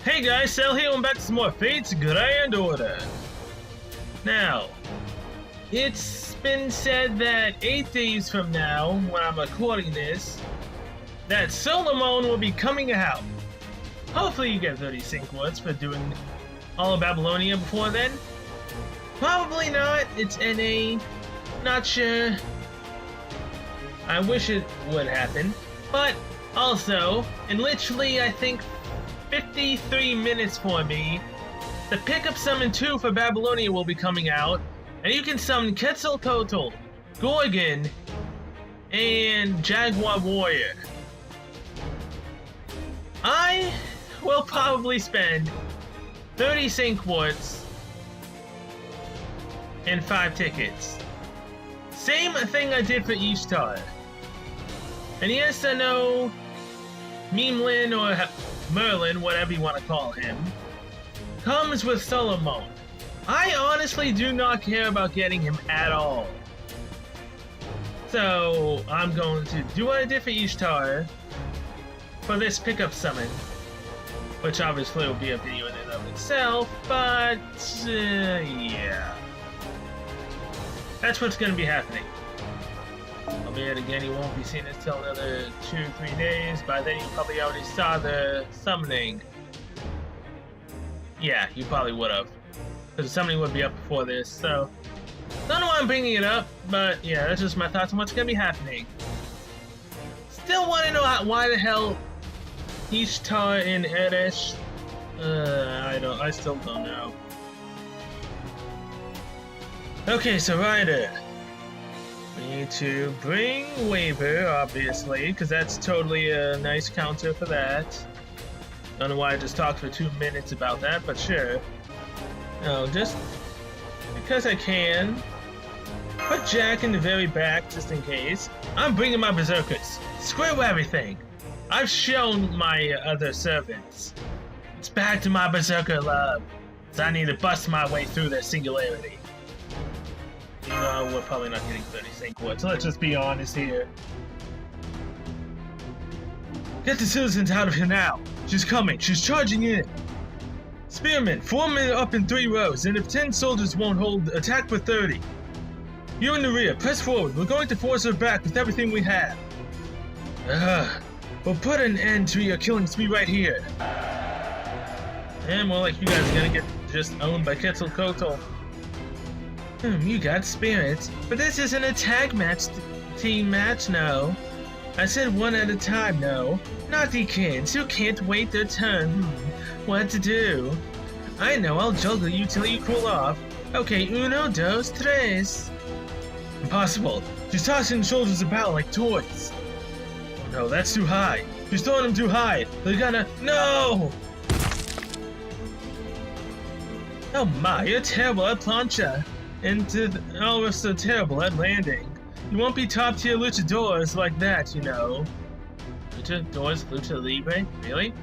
Hey guys, Sal here, and back to some more Fate's Grand Order. Now, it's been said that 8 days from now, when I'm recording this, that Solomon will be coming out. Hopefully you get 30 sync words for doing all of Babylonia before then. Probably not, it's NA, not sure. I wish it would happen, but also, in literally I think 53 minutes for me, the Pickup Summon 2 for Babylonia will be coming out, and you can summon Quetzalcoatl, Gorgon, and Jaguar Warrior. I will probably spend 30 sync quartz and 5 tickets. Same thing I did for Ishtar. And yes, I know Memlin or Merlin, whatever you want to call him, comes with Solomon. I honestly do not care about getting him at all. So I'm going to do what I did for Ishtar for this pickup summon, which obviously will be a video in and of itself, but yeah. That's what's going to be happening. Albeit again, you won't be seeing this till another 2-3 days. By then you probably already saw the summoning. Yeah, you probably would have. Because the summoning would be up before this, so... Don't know why I'm bringing it up, but yeah, that's just my thoughts on what's going to be happening. Still want to know why the hell Ishtar and Eresh... I still don't know. Okay, so Ryder. We need to bring Waver, obviously, because that's totally a nice counter for that. Don't know why I just talked for 2 minutes about that, but sure. No, just because I can. Put Jack in the very back, just in case. I'm bringing my Berserkers. Screw everything. I've shown my other servants. It's back to my Berserker love. So I need to bust my way through their Singularity. We're probably not getting 30 sync words, so let's just be honest here. Get the citizens out of here now. She's coming. She's charging in. Spearmen, form up in 3 rows, and if 10 soldiers won't hold, attack with 30. You in the rear, press forward. We're going to force her back with everything we have. We'll put an end to your killing spree right here. And more like you guys are gonna get just owned by Quetzalcoatl. You got spirit, but this isn't a tag match, team match, no. I said one at a time, no. Naughty kids who can't wait their turn. What to do? I know, I'll juggle you till you cool off. Okay, uno, dos, tres. Impossible. She's tossing shoulders about like toys. Oh no, that's too high. She's throwing them too high. They're gonna... No! Oh my, you're terrible at plancha. And we're so terrible at landing. You won't be top tier luchadors like that, you know. Luchadors, lucha libre? Really?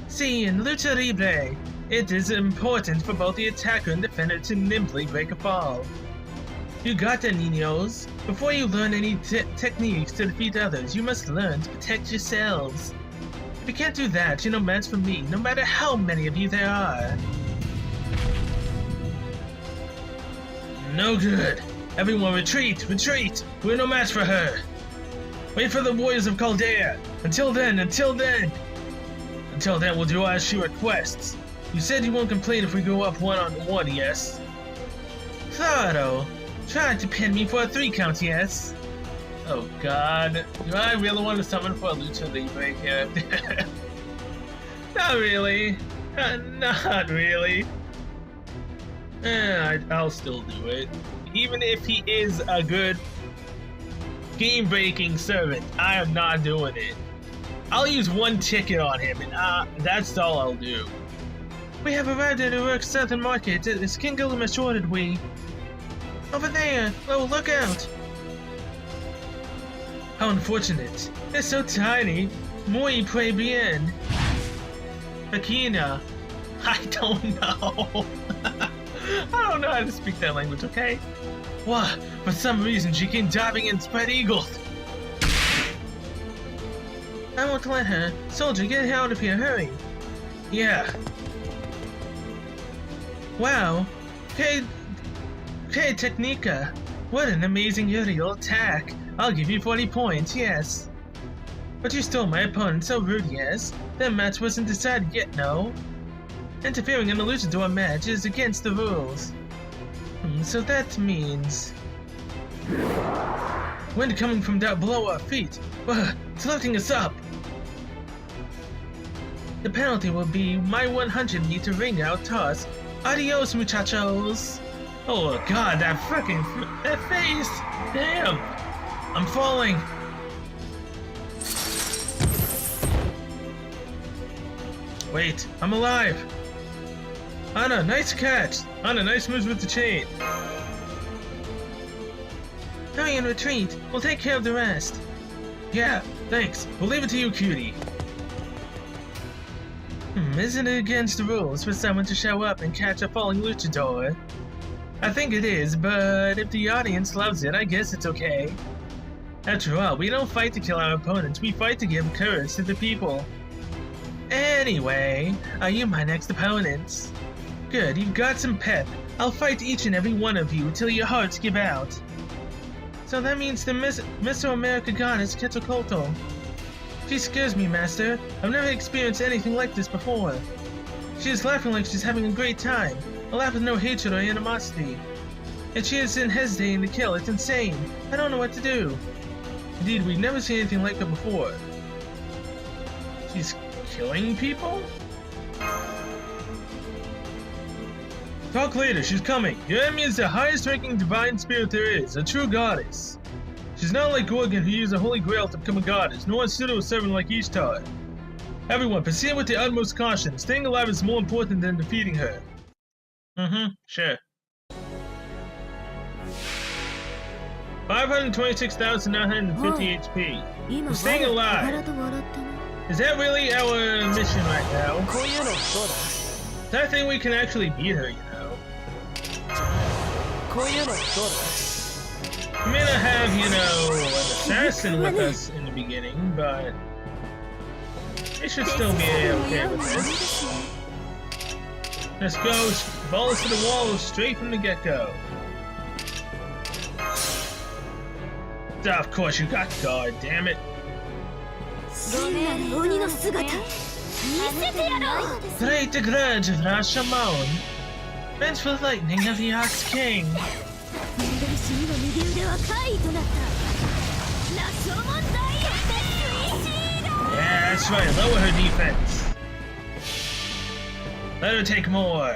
See, in lucha libre, it is important for both the attacker and defender to nimbly break a fall. You got that, niños. Before you learn any techniques to defeat others, you must learn to protect yourselves. If you can't do that, you're no match for me, no matter how many of you there are. No good. Everyone retreat! Retreat! We're no match for her! Wait for the warriors of Chaldea! Until then, we'll do as she requests. You said you won't complain if we go up one-on-one, yes? Claro! Tried to pin me for a 3 count, yes? Oh god. Do I really want to summon for a Lucha Libre character? Not really. Not really. I'll still do it. Even if he is a good game-breaking servant, I am not doing it. I'll use 1 ticket on him, and that's all I'll do. We have arrived at Uruk's southern market. It's King Gilgamesh ordered we. Over there! Oh, look out! How unfortunate. They're so tiny. Muy très bien. Akina. I don't know. I don't know how to speak that language, okay? What? For some reason, she came diving and spread eagles. I won't let her. Soldier, get out of here, hurry. Yeah. Wow. Okay, Technica. What an amazing aerial attack. I'll give you 40 points, yes. But you stole my opponent, so rude, yes. That match wasn't decided yet, no? Interfering in a luchador match is against the rules. So that means... Wind coming from down below our feet. It's lifting us up. The penalty will be my 100-meter ring out toss. Adios, muchachos. Oh god, that face. Damn. I'm falling. Wait, I'm alive. Anna, nice catch. Anna, nice moves with the chain. Hurry and retreat. We'll take care of the rest. Yeah, thanks. We'll leave it to you, cutie. Isn't it against the rules for someone to show up and catch a falling luchador? I think it is, but if the audience loves it, I guess it's okay. After all, we don't fight to kill our opponents, we fight to give courage to the people. Anyway, are you my next opponents? Good, you've got some pep. I'll fight each and every one of you till your hearts give out. So that means the Mr. America goddess Quetzalcoatl. She scares me, Master. I've never experienced anything like this before. She is laughing like she's having a great time. A laugh with no hatred or animosity. And she isn't hesitating to kill. It's insane. I don't know what to do. Indeed, we've never seen anything like her before. She's killing people? Talk later, she's coming. Your enemy is the highest ranking divine spirit there is, a true goddess. She's not like Gorgon who used the Holy Grail to become a goddess, nor a pseudo-servant like Ishtar. Everyone, proceed with the utmost caution. Staying alive is more important than defeating her. Sure. 526,950 HP. We're staying alive. Is that really our mission right now? I think we can actually beat her, you know. We may not have, you know, an assassin with us in the beginning, but we should still be okay with this. Let's go balls to the wall straight from the get-go. Of course you got guard, damn it. Great the grudge of Rashomon. Vengeful lightning of the Ox King. Yeah, that's right, lower her defense. Let her take more.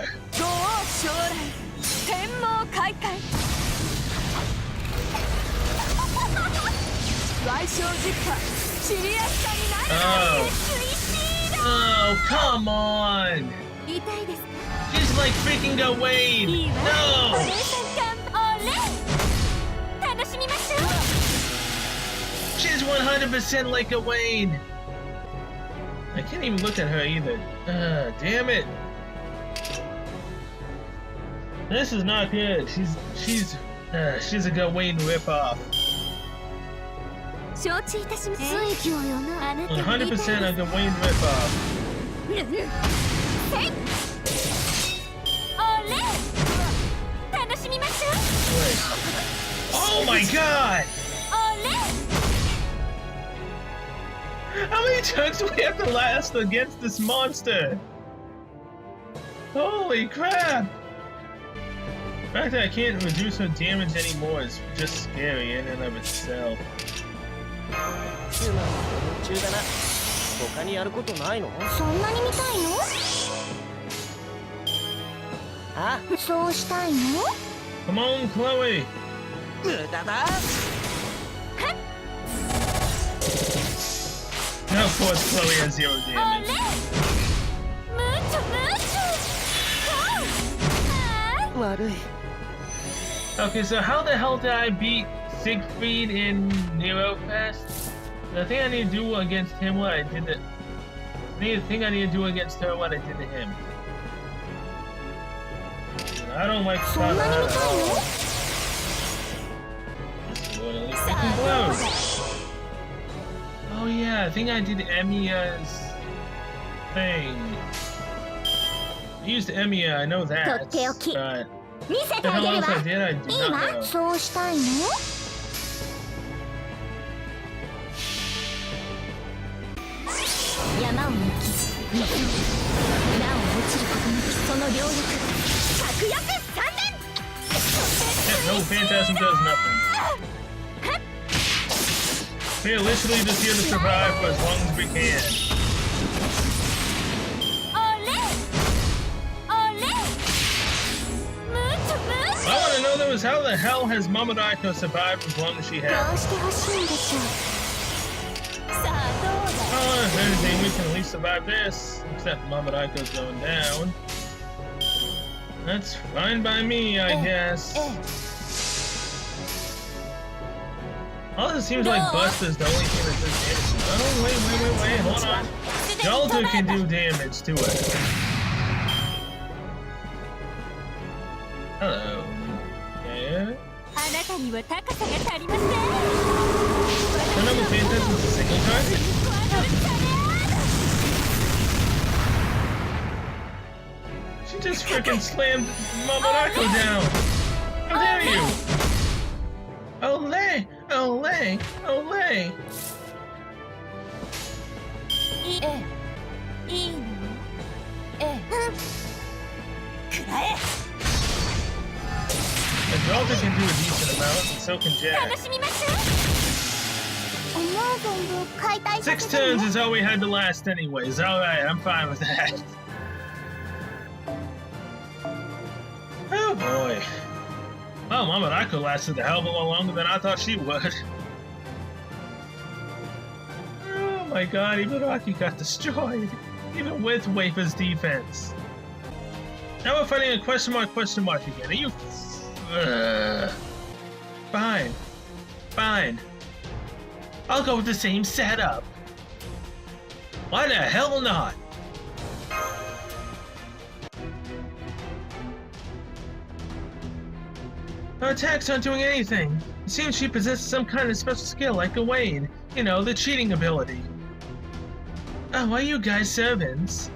Oh, come on! She's like freaking Gawain! No! She's 100% like Gawain! I can't even look at her either. Damn it! This is not good. She's a Gawain ripoff. 100% a Gawain ripoff. Wait. Oh my god! How many turns do we have to last against this monster? Holy crap! The fact that I can't reduce her damage anymore is just scary in and of itself. 他にやることないの？そんなに見たいの？あ？そうしたいの？ Come on, Chloe. 無駄だ。Now, of course, Chloe has 0 damage. Okay, so how the hell did I beat Siegfried in Nero Fest? The thing I need to do against him, what I did to... The thing I need to do against her, what I did to him. I don't like Sana at all. Oh yeah, I think I did Emiya's thing. I used Emiya, I know that. But the hell else I did, I do not know. そうしたいの? 山を抜き、水を、なお落ちることなきその両翼、着約3年! No, Phantasm does nothing. We are literally just here to survive for as long as we can. I want to know though is how the hell has Mamodaiko survived as long as she has? Oh, if anything, we can at least survive this. Except Mamodaiko's going down. That's fine by me, I guess. Oh, it seems like Buster's the only thing that does damage. Oh, wait, hold on. Jalta can do damage to it. Hello. Yeah? Remember Phantasm is a single target? She just freaking slammed Mamodaiko down! How dare you! Olay! Olay! Olay! Jalta can do a decent amount, and so can Jack. 6 turns is all we had to last anyways. Alright, I'm fine with that. Oh boy. Well, Mamodaiko lasted a hell of a lot longer than I thought she would. Oh my god, Ibaraki got destroyed. Even with Wafer's defense. Now we're fighting a question mark again. Are you... Fine. Fine. I'll go with the same setup. Why the hell not? Her attacks aren't doing anything. It seems she possesses some kind of special skill like Gawain. You know, the cheating ability. Oh, are you guys servants?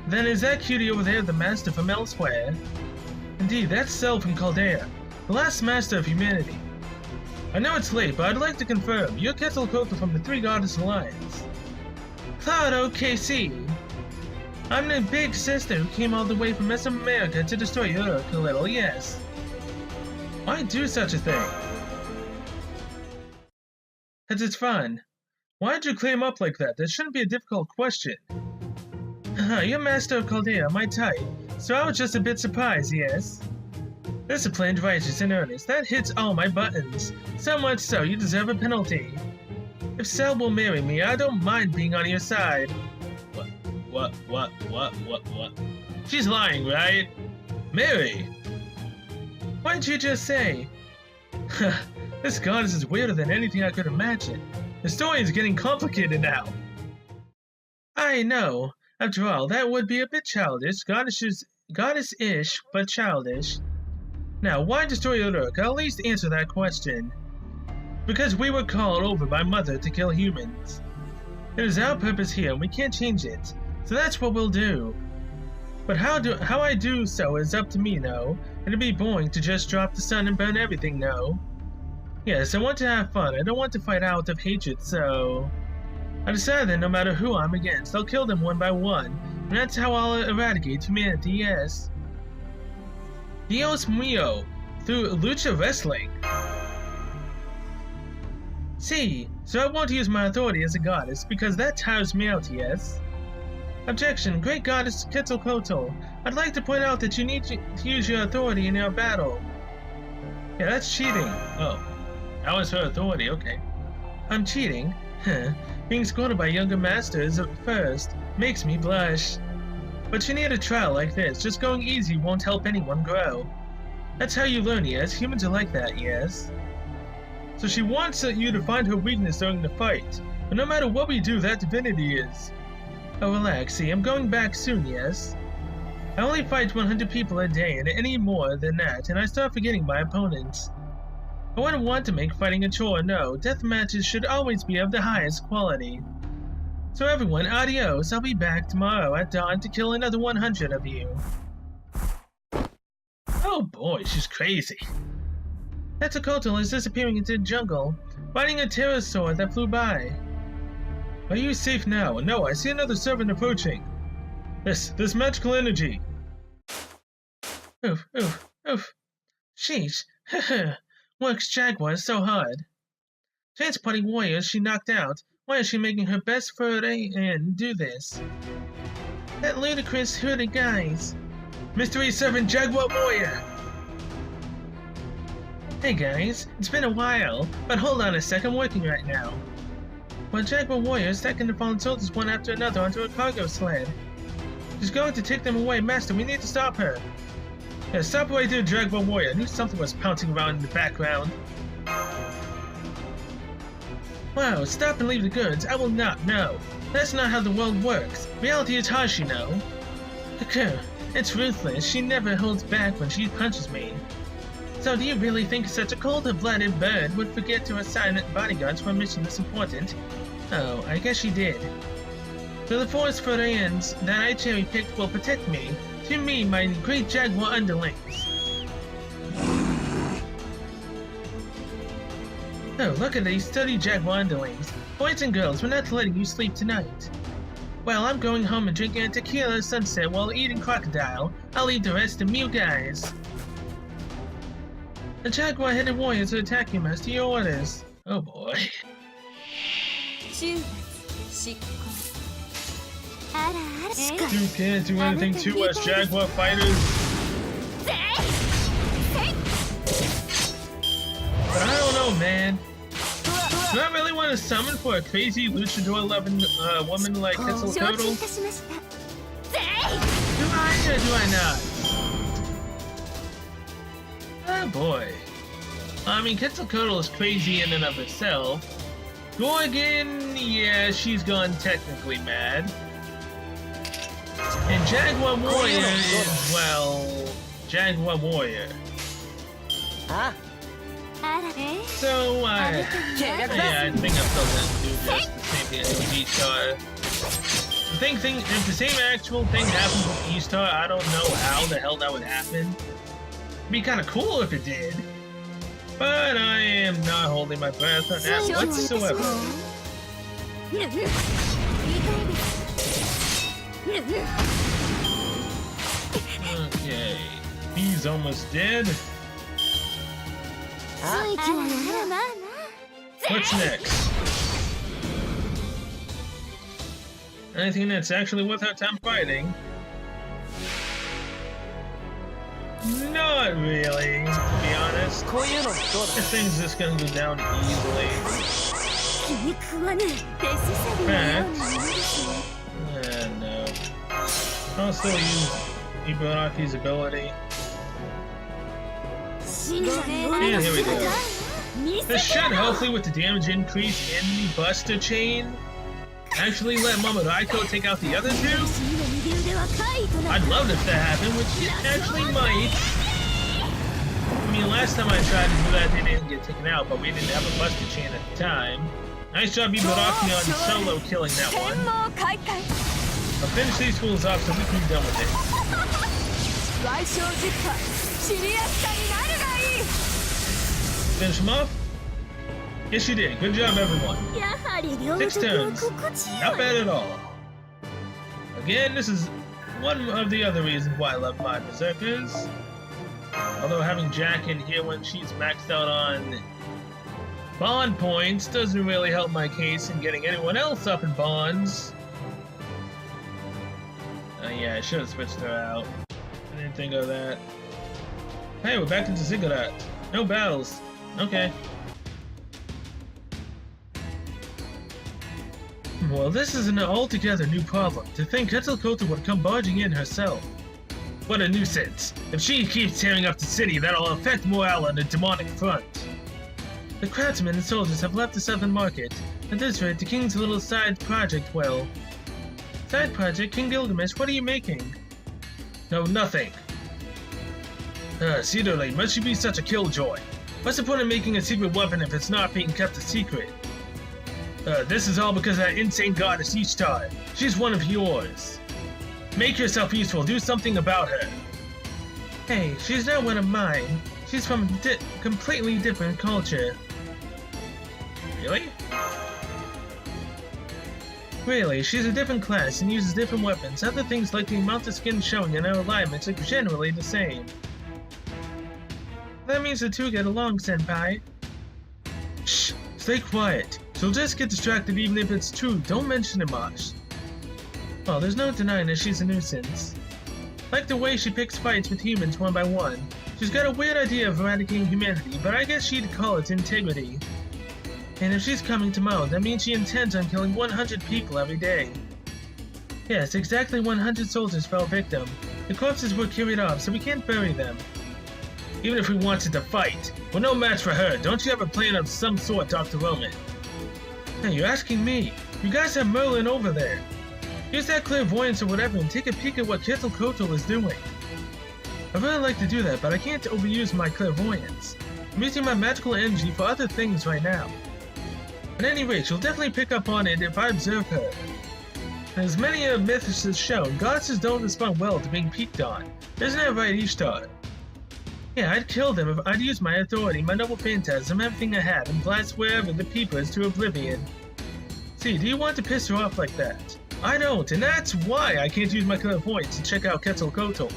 Then is that cutie over there the master from elsewhere? Indeed, that's Cell from Chaldea, the last master of humanity. I know it's late, but I'd like to confirm, you're Quetzalcoatl from the Three Goddess Alliance. Claudio KC. I'm the big sister who came all the way from Mesoamerica to destroy Uruk a little, yes. Why do such a thing? 'Cause it's fun. Why'd you clear him up like that? That shouldn't be a difficult question. You're master of Chaldea, my type, so I was just a bit surprised, yes? Disciplined, righteous, and earnest. That hits all my buttons. So much so, you deserve a penalty. If Cell will marry me, I don't mind being on your side. What? She's lying, right? Marry? Why'd you just say? This goddess is weirder than anything I could imagine. The story is getting complicated now. I know. After all, that would be a bit childish. Goddess-ish, but childish. Now, why destroy Uruk? I'll at least answer that question. Because we were called over by Mother to kill humans. It is our purpose here, and we can't change it. So that's what we'll do. But how I do so is up to me, no? It'd be boring to just drop the sun and burn everything, no? Yes, I want to have fun. I don't want to fight out of hatred, so... I decided that no matter who I'm against, I'll kill them one by one. And that's how I'll eradicate humanity, yes. Dios mío, through lucha wrestling. See, so I won't use my authority as a goddess, because that tires me out, yes? Objection, great goddess Quetzalcoatl. I'd like to point out that you need to use your authority in your battle. Yeah, that's cheating. Oh, that was her authority, okay. I'm cheating? Huh. Being scolded by younger masters at first makes me blush. But you need a trial like this. Just going easy won't help anyone grow. That's how you learn, yes? Humans are like that, yes? So she wants you to find her weakness during the fight. But no matter what we do, that divinity is. Oh, relax, see, I'm going back soon, yes? I only fight 100 people a day, and any more than that, and I start forgetting my opponents. I wouldn't want to make fighting a chore, no. Death matches should always be of the highest quality. So everyone, adios. I'll be back tomorrow at dawn to kill another 100 of you. Oh boy, she's crazy. Quetzalcoatl is disappearing into the jungle, riding a pterosaur that flew by. Are you safe now? No, I see another servant approaching. This magical energy. Oof, oof, oof. Sheesh. Works Jaguar so hard. Transporting warriors she knocked out. Why is she making her best foray and do this? That ludicrous hooded guys. Mystery Servant Jaguar Warrior. Hey guys, it's been a while, but hold on a sec, I'm working right now. While Jaguar Warrior is stacking the fallen soldiers one after another onto a cargo sled. She's going to take them away. Master, we need to stop her. Yeah, stop right there, Jaguar Warrior. I knew something was pouncing around in the background. Wow, stop and leave the goods. I will not, no. That's not how the world works. Reality is harsh, you know. It's ruthless. She never holds back when she punches me. So do you really think such a cold-blooded bird would forget to assign bodyguards for a mission this important? Oh, I guess she did. So the forest forays that I cherry-picked will protect me. To me, my great Jaguar underlings. Oh, look at these sturdy Jaguar underlings. Boys and girls, we're not letting you sleep tonight. Well, I'm going home and drinking a tequila sunset while eating crocodile. I'll leave the rest to you guys. The Jaguar-headed warriors are attacking us. To your orders. Oh boy. You can't do anything to us, Jaguar fighters. But I don't know, man. Do I really want to summon for a crazy luchador-loving woman like Quetzalcoatl? Do I or do I not? Oh boy. I mean, Quetzalcoatl is crazy in and of herself. Gorgon, yeah, she's gone technically mad. And Jaguar Warrior is, well, Jaguar Warrior. Huh? So, yeah, I think I'm still gonna do just the same thing as V-Star. If the same actual thing happens with E-Star, I don't know how the hell that would happen. It'd be kind of cool if it did. But I am not holding my breath on that whatsoever. Okay, he's almost dead. What's next? Anything that's actually worth our time fighting? Not really, to be honest. This thing's just gonna go down easily. No. I'll still use Ibaraki's ability. And here we go. This should, hopefully, with the damage increase in the Buster Chain, actually let Momoraiko take out the other two. I'd love if that happened, which it actually might. I mean, last time I tried to do that, they didn't get taken out, but we didn't have a Buster Chain at the time. Nice job, Ibaraki, on solo killing that one. I'll finish these fools off so we can be done with it. Finish them off? Yes, you did. Good job, everyone. 6 turns. Not bad at all. Again, this is one of the other reasons why I love my Berserkers. Although having Jack in here when she's maxed out on bond points doesn't really help my case in getting anyone else up in bonds. Yeah, I should have switched her out. I didn't think of that. Hey, we're back into Singularity. No battles. Okay. Well, this is an altogether new problem. To think Quetzalcoatl would come barging in herself. What a nuisance. If she keeps tearing up the city, that'll affect morale on the demonic front. The craftsmen and soldiers have left the southern market. At this rate, the king's little side project will. Side project? King Gilgamesh, what are you making? No, nothing. Cedarly, must she be such a killjoy? What's the point of making a secret weapon if it's not being kept a secret? This is all because of that insane goddess Ishtar. She's one of yours. Make yourself useful. Do something about her. Hey, she's not one of mine. She's from a completely different culture. Really? Really, she's a different class and uses different weapons. Other things like the amount of skin showing and her alignments are generally the same. That means the two get along, Senpai. Shh! Stay quiet. She'll just get distracted even if it's true. Don't mention it much. Well, there's no denying that she's a nuisance. Like the way she picks fights with humans one by one. She's got a weird idea of eradicating humanity, but I guess she'd call it integrity. And if she's coming tomorrow, that means she intends on killing 100 people every day. Yes, exactly 100 soldiers fell victim. The corpses were carried off, so we can't bury them. Even if we wanted to fight, we're no match for her. Don't you have a plan of some sort, Dr. Roman? Hey, you're asking me. You guys have Merlin over there. Use that clairvoyance or whatever and take a peek at what Quetzalcoatl is doing. I'd really like to do that, but I can't overuse my clairvoyance. I'm using my magical energy for other things right now. At any rate, she'll definitely pick up on it if I observe her. As many myths have shown, goddesses don't respond well to being peeked on. Isn't that right, Ishtar? Yeah, I'd kill them if I'd use my authority, my noble phantasm, everything I had, and blast wherever the peeper is to oblivion. See, do you want to piss her off like that? I don't, and that's why I can't use my clairvoyance to check out Quetzalcoatl.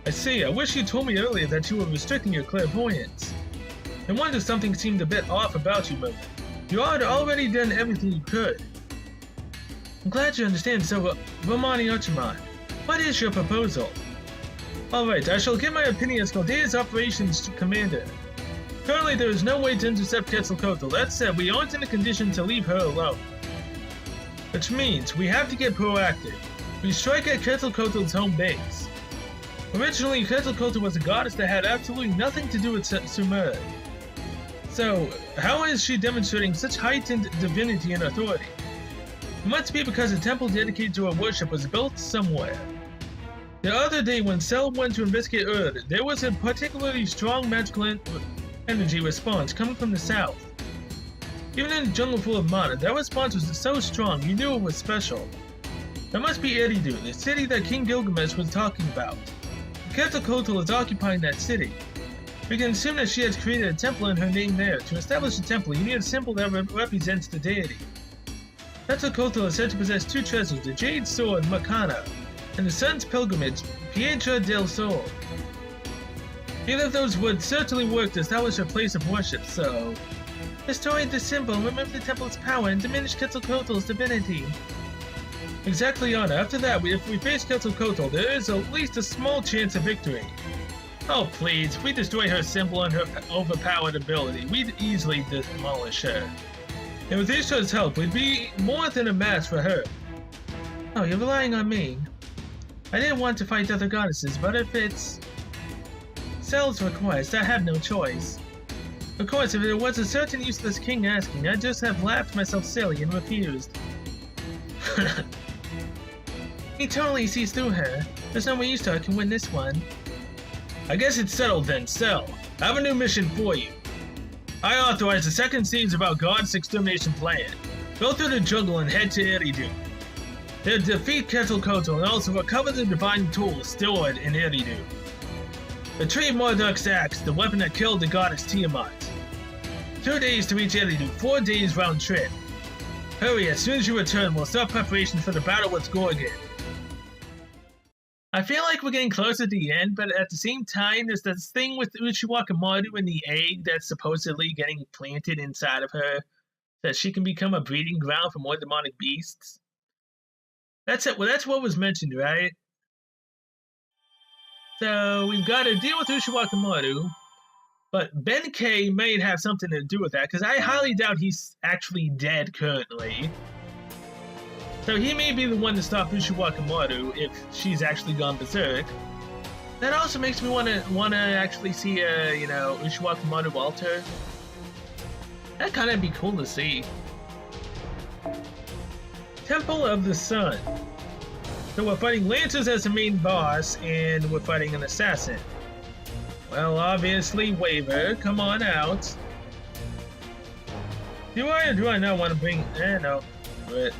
I see, I wish you told me earlier that you were restricting your clairvoyance. No wonder something seemed a bit off about you, Merlin. You had already done everything you could. I'm glad you understand, so, Romani Archimon, what is your proposal? Alright, I shall give my opinion as Caldea's operations commander. Currently, there is no way to intercept Quetzalcoatl. That said, we aren't in a condition to leave her alone. Which means, we have to get proactive. We strike at Quetzalcoatl's home base. Originally, Quetzalcoatl was a goddess that had absolutely nothing to do with Sumer. So, how is she demonstrating such heightened divinity and authority? It must be because a temple dedicated to her worship was built somewhere. The other day when Cell went to investigate Earth, there was a particularly strong magical energy response coming from the south. Even in a jungle full of mana, that response was so strong you knew it was special. That must be Eridu, the city that King Gilgamesh was talking about. Quetzalcoatl is occupying that city. We can assume that she has created a temple in her name there. To establish a temple, you need a symbol that represents the deity. Quetzalcoatl is said to possess two treasures, the Jade Sword, Makana, and the Sun's Pilgrimage, Piedra del Sol. Either of those would certainly work to establish a place of worship, so... destroy the symbol, remove the temple's power, and diminish Quetzalcoatl's divinity. Exactly, Anna. After that, if we face Quetzalcoatl, there is at least a small chance of victory. Oh please, if we destroy her symbol and her overpowered ability, we'd easily demolish her. And with Ishtar's help, we'd be more than a match for her. Oh, you're relying on me. I didn't want to fight other goddesses, but if it's Cell's request, I have no choice. Of course, if there was a certain useless king asking, I'd just have laughed myself silly and refused. He totally sees through her. There's no way Ishtar can win this one. I guess it's settled then, Cell. I have a new mission for you. I authorize the second stage of our God's extermination plan. Go through the jungle and head to Eridu. They'll defeat Quetzalcoatl and also recover the divine tools stored in Eridu. Retrieve Marduk's axe, the weapon that killed the goddess Tiamat. 2 days to reach Eridu, 4 days round trip. Hurry, as soon as you return, we'll start preparations for the battle with Gorgon. I feel like we're getting close to the end, but at the same time, there's this thing with Uchiwakamaru and the egg that's supposedly getting planted inside of her, that she can become a breeding ground for more demonic beasts. That's it. Well, that's what was mentioned, right? So we've got to deal with Uchiwakamaru, but Benkei may have something to do with that, because I highly doubt he's actually dead currently. So he may be the one to stop Uchiwakamaru if she's actually gone berserk. That also makes me wanna actually see Uchiwakamaru alter. That kind of be cool to see. Temple of the Sun. So we're fighting Lancers as the main boss, and we're fighting an assassin. Well, obviously, Waver, come on out. Do I or do I not want to bring... no. But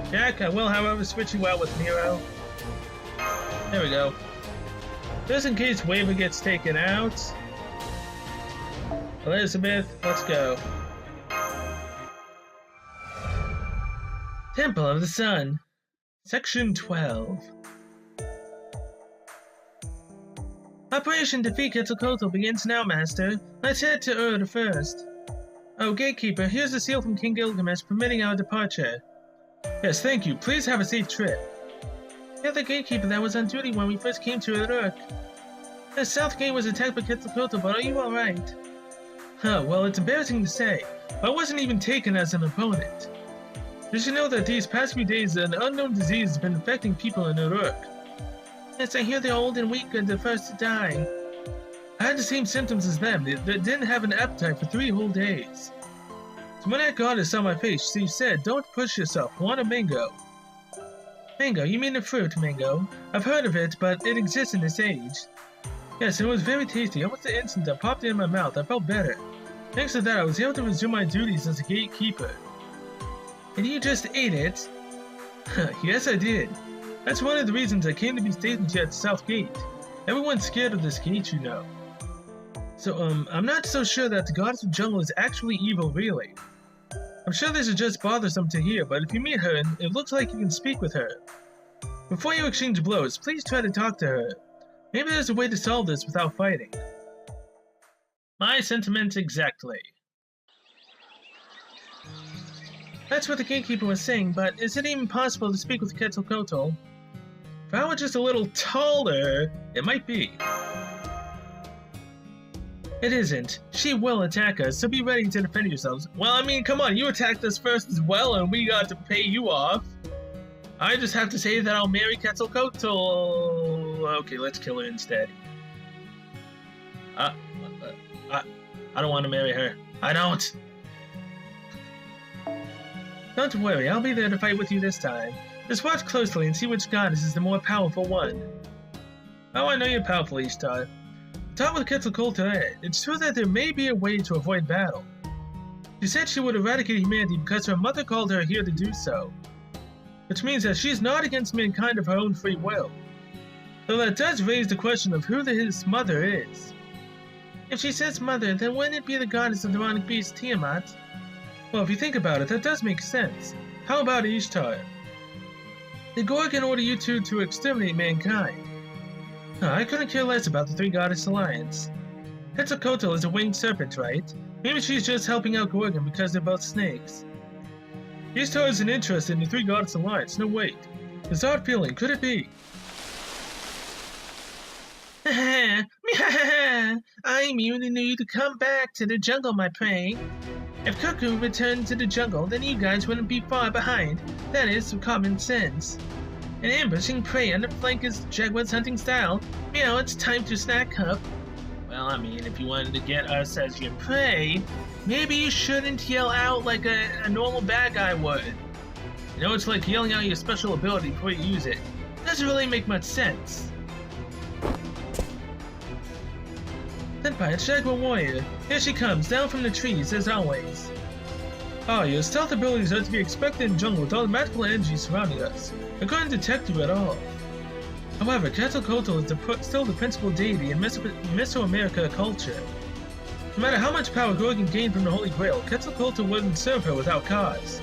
Jack, I will, however, switch you out with Miro. There we go. Just in case Waver gets taken out. Elizabeth, let's go. Temple of the Sun, Section 12. Operation Defeat Quetzalcoatl begins now, Master. Let's head to Ur first. Oh, Gatekeeper, here's a seal from King Gilgamesh permitting our departure. Yes, thank you. Please have a safe trip. You're the Gatekeeper that was on duty when we first came to Uruk. The South Gate was attacked by Quetzalcoatl, but are you alright? Huh, well, it's embarrassing to say, but I wasn't even taken as an opponent. Did you know that these past few days an unknown disease has been affecting people in Uruk? Yes, I hear the old and weak are the first to die. I had the same symptoms as them. They didn't have an appetite for 3 whole days. So when that goddess saw my face, she said, don't push yourself, want a mango. Mango, you mean the fruit, mango. I've heard of it, but it exists in this age. Yes, it was very tasty. Almost the instant I popped it in my mouth, I felt better. Thanks to that, I was able to resume my duties as a gatekeeper. And you just ate it? Yes, I did. That's one of the reasons I came to be stationed here at the South Gate. Everyone's scared of this gate, you know. So, I'm not so sure that the goddess of jungle is actually evil, really. I'm sure this is just bothersome to hear, but if you meet her, it looks like you can speak with her. Before you exchange blows, please try to talk to her. Maybe there's a way to solve this without fighting. My sentiments exactly. That's what the Gatekeeper was saying, but is it even possible to speak with Quetzalcoatl? If I were just a little taller, it might be. It isn't. She will attack us, so be ready to defend yourselves. Well, I mean, come on, you attacked us first as well, and we got to pay you off. I just have to say that I'll marry Quetzalcoatl. Okay, let's kill her instead. I don't want to marry her. I don't. Don't worry, I'll be there to fight with you this time. Just watch closely and see which goddess is the more powerful one. Oh, I know you're powerful, Ishtar. Talk with Quetzalcoatl today. It's true that there may be a way to avoid battle. She said she would eradicate humanity because her mother called her here to do so. Which means that she's not against mankind of her own free will. Though that does raise the question of who his mother is. If she says mother, then wouldn't it be the goddess of the demonic beast Tiamat? Well, if you think about it, that does make sense. How about Ishtar? The Gorgon order you two to exterminate mankind. I couldn't care less about the Three Goddess Alliance. Quetzalcoatl is a winged serpent, right? Maybe she's just helping out Gorgon because they're both snakes. Ishtar isn't interested in the Three Goddess Alliance, no wait. This odd feeling, could it be? I merely knew you to come back to the jungle, my prey. If Cuckoo returned to the jungle, then you guys wouldn't be far behind. That is common sense. And ambushing prey on the flank is Jaguar's hunting style. Meow, it's time to snack up. Well, I mean, if you wanted to get us as your prey, maybe you shouldn't yell out like a normal bad guy would. You know, it's like yelling out your special ability before you use it. Doesn't really make much sense. Senpai, it's Jaguar Warrior. Here she comes, down from the trees, as always. Ah, your stealth abilities are to be expected in jungle with all the magical energy surrounding us. I couldn't detect you at all. However, Quetzalcoatl is still the principal deity in Mesoamerica culture. No matter how much power Gorgon gained from the Holy Grail, Quetzalcoatl wouldn't serve her without cause.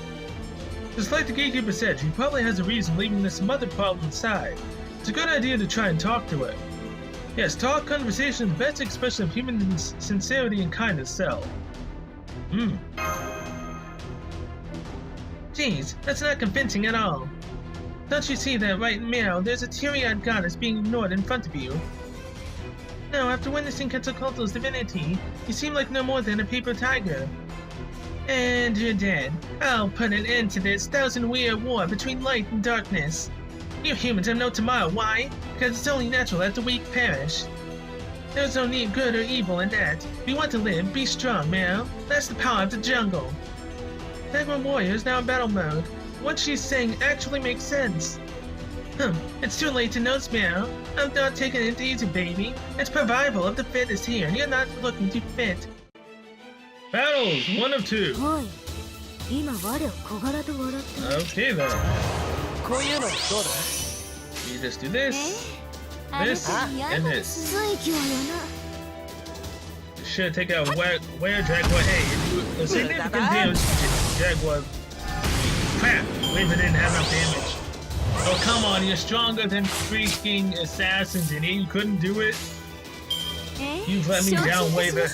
Just like the Gatekeeper said, she probably has a reason leaving this mother problem aside. It's a good idea to try and talk to her. Yes, talk, conversation is the best expression of human sincerity and kindness, so. Geez, that's not convincing at all. Don't you see that right meow, there's a teary-eyed goddess being ignored in front of you? No, after witnessing Quetzalcoatl's divinity, you seem like no more than a paper tiger. And you're dead. I'll put an end to this 1,000-year war between light and darkness. You humans have no tomorrow, why? Because it's only natural that the weak perish. There's no need good or evil in that. If you want to live, be strong, meow. That's the power of the jungle. Jaguar Warrior is now in battle mode. What she's saying actually makes sense. It's too late to notice, meow. I'm not taking it easy, baby. It's survival of the fittest here, and you're not looking too fit. Battles, 1 of 2. 今我を小柄と笑って Okay then. こういうのどうだ You just do this, あれ this, と似合 and う this. 水球よ Should take out where Jaguar. Hey, a significant damage to Jaguar. Crap, Waver didn't have enough damage. Oh, come on, you're stronger than freaking assassins, and you couldn't do it? な You've let me down, Waver.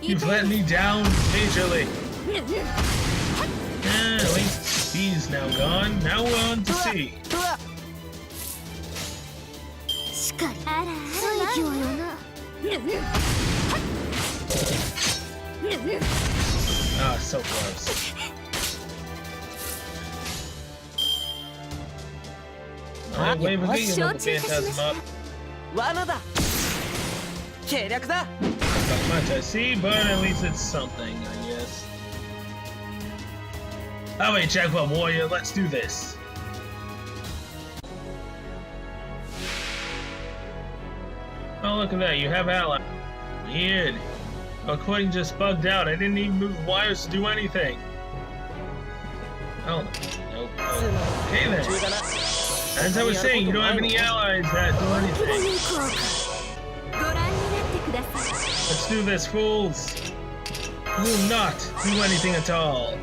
You've let me down majorly. At least B's now gone. Now we're on to C. うわしかりあら水球よな Ah, so close. Alright, Waver, get your Noble Phantasm up. 罠だ計略だ Not much I see, but at least it's something, I guess. Alright, Jaguar Warrior, let's do this. Oh, look at that, you have ally. Weird. Recording just bugged out. I didn't even move wires to do anything. Oh, nope. Okay then. 中だな As I was saying, you don't have any allies that do 気分 anything. いい効果ご覧になってください Let's do this, fools. You will not do anything at all.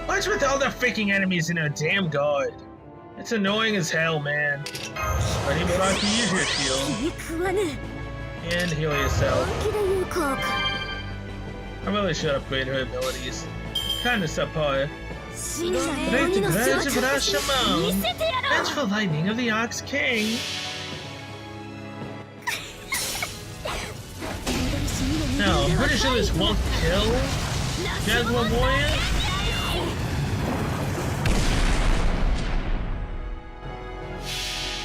What's with all the freaking enemies in a damn guard? It's annoying as hell, man. But you would like to use your shield 気に食わぬ and heal yourself. 本気で有効果 I really should upgrade her abilities. Kinda subpar. 真の Great 鬼の Grudge 姿 of Rashomon. 見せてやろう Vengeful Lightning of the Ox King. Now, I'm pretty sure this won't kill Jaguar Warrior.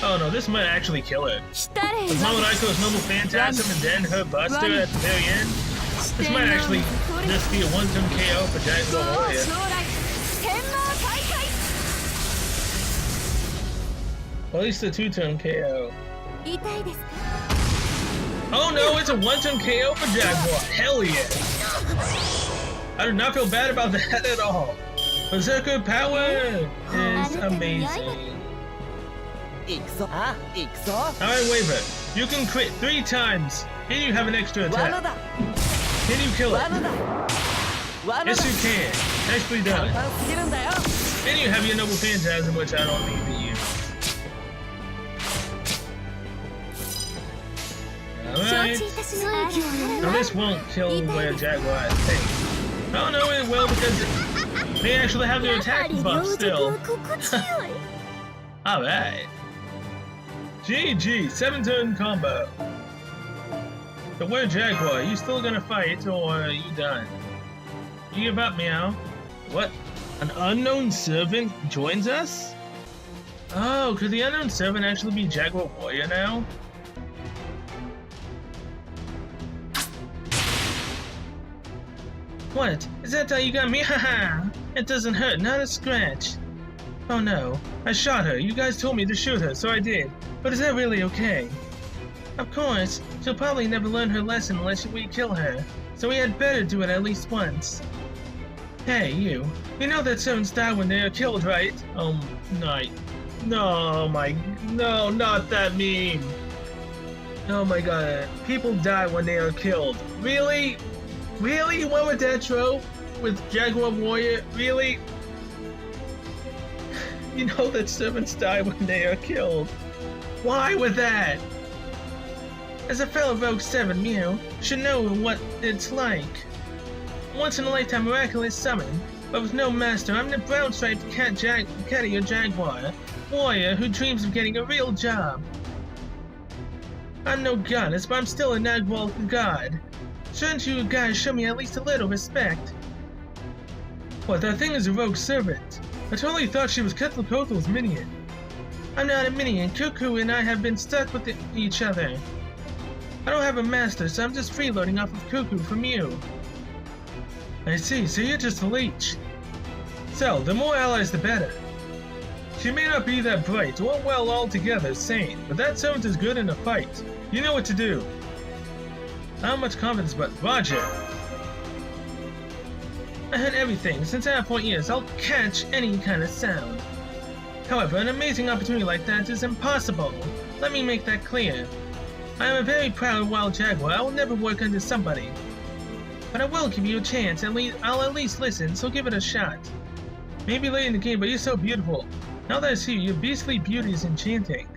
Oh no, this might actually kill her. 来たれ With Mamonaiko's Noble Phantasm and then her Buster at the very end. This might actually just be a one-turn KO for Jaguar Warrior. 将来天皇大会 Or at least a two-turn KO. 痛いですか Oh no, it's a one-turn KO for Jaguar. Hell yeah. I do not feel bad about that at all. Berserker power is amazing. 行くぞあ行くぞ Alright, Waver. You can crit 3 times, and you have an extra 罠 attack. だ Can you kill it? 罠だ罠だ Yes, you can. Nicely 簡 done. 単すぎるんだよ And you have your Noble Phantasm, which I don't need to use. 承 Alright. 知いたしました Now this won't kill where Jaguar is safe. Oh no, it will because they actually have their やは attack り buff 両 still. 軸は心地よい Alright. GG, 7-turn combo. So where Jaguar, you still gonna fight or are you done? You give up, Meow. What? An unknown servant joins us? Oh, could the unknown servant actually be Jaguar Warrior now? What? Is that how you got me? Haha! It doesn't hurt, not a scratch. Oh no, I shot her. You guys told me to shoot her, so I did. But is that really okay? Of course, she'll probably never learn her lesson unless we kill her. So we had better do it at least once. Hey, you. You know that servants die when they are killed, right? Oh, no, no, not that meme. Oh my god, people die when they are killed. Really? Really? You went with that trope? With Jaguar Warrior? Really? You know that servants die when they are killed. Why with that? As a fellow Rogue 7, Mew should know what it's like. Once in a lifetime miraculous summon, but with no master, I'm the brown-striped catty or jaguar warrior who dreams of getting a real job. I'm no goddess, but I'm still a Nagwal god. Shouldn't you guys show me at least a little respect? What, that thing is a rogue servant? I totally thought she was Quetzalcoatl's minion. I'm not a minion. Cuckoo and I have been stuck with each other. I don't have a master, so I'm just freeloading off of Cuckoo from you. I see, so you're just a leech. So, the more allies the better. She may not be that bright or well altogether sane, but that servant is good in a fight. You know what to do. Not much confidence, but Roger. I heard everything. Since I have 4 ears, I'll catch any kind of sound. However, an amazing opportunity like that is impossible. Let me make that clear. I am a very proud wild jaguar. I will never work under somebody. But I will give you a chance. I'll at least listen, so give it a shot. Maybe late in the game, but you're so beautiful. Now that I see you, your beastly beauty is enchanting.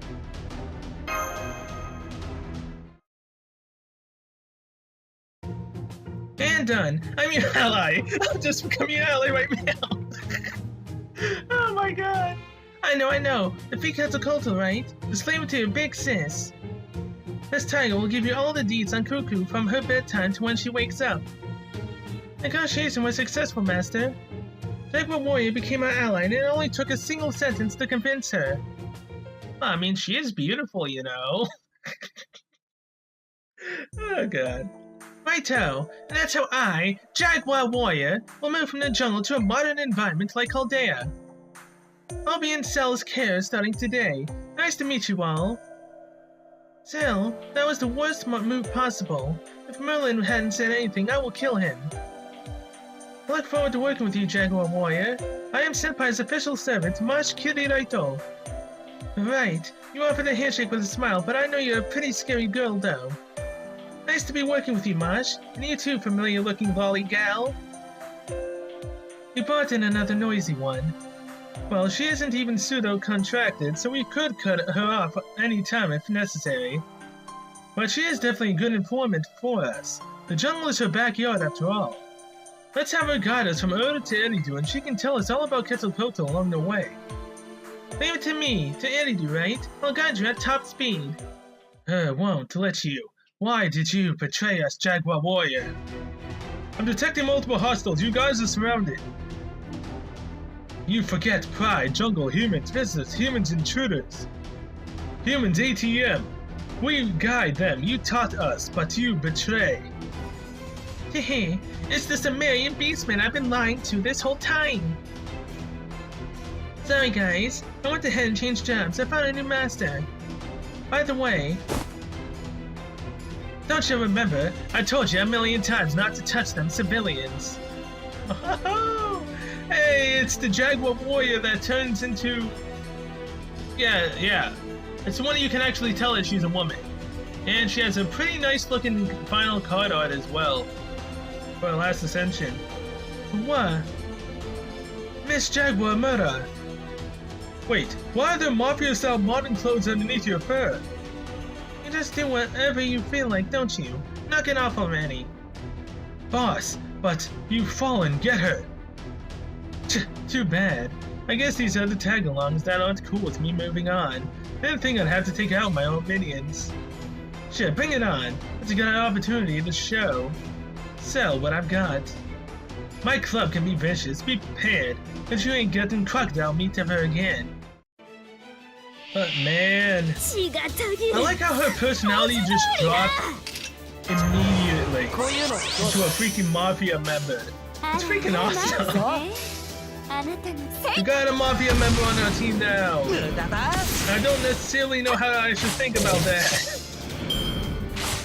And done. I'm your ally. I'll just become your ally right now. Oh my god. I know. The Fika's culture, right? The slave to your big sis. This tiger will give you all the deets on Cuckoo from her bedtime to when she wakes up. Negotiation was successful, Master. Jaguar Warrior became our ally, and it only took a single sentence to convince her. Well, I mean, she is beautiful, you know. Oh god. Righto, and that's how I, Jaguar Warrior, will move from the jungle to a modern environment like Chaldea. I'll be in Cell's care starting today. Nice to meet you all. Cell, that was the worst move possible. If Merlin hadn't said anything, I will kill him. I look forward to working with you, Jaguar Warrior. I am Senpai's official servant, Mash Kiriraito. Right, you offered a handshake with a smile, but I know you're a pretty scary girl, though. Nice to be working with you, Mash. And you too, familiar-looking lolly gal. You brought in another noisy one. Well, she isn't even pseudo-contracted, so we could cut her off any time if necessary. But she is definitely a good informant for us. The jungle is her backyard, after all. Let's have her guide us from Ur to Eridu, and she can tell us all about Quetzalcoatl along the way. Leave it to me, to Eridu, right? I'll guide you at top speed. Won't let you. Why did you betray us, Jaguar Warrior? I'm detecting multiple hostiles. You guys are surrounded. You forget pride, jungle, humans, visitors, humans, intruders. Humans, ATM. We guide them. You taught us, but you betray. Hehe, it's the Sumerian beastman I've been lying to this whole time. Sorry guys, I went ahead and changed jobs. I found a new master. By the way, don't you remember? I told you a million times not to touch them civilians. Oh, hey, it's the Jaguar Warrior that turns into... Yeah. It's the one you can actually tell that she's a woman. And she has a pretty nice looking final card art as well. For her last ascension. What? Miss Jaguar Murder. Wait, why are there mafia-style modern clothes underneath your fur? You just do whatever you feel like, don't you? Knock it off already. Boss, but you've fallen, get her. Too bad. I guess these other tag-alongs that aren't cool with me moving on. Didn't think I'd have to take out my own minions. Sure, bring it on. It's a good opportunity to show. Sell what I've got. My club can be vicious, be prepared, but you ain't getting crocodile meat ever again. But man, I like how her personality just dropped immediately into a freaking mafia member. It's freaking awesome. We got a mafia member on our team now. I don't necessarily know how I should think about that.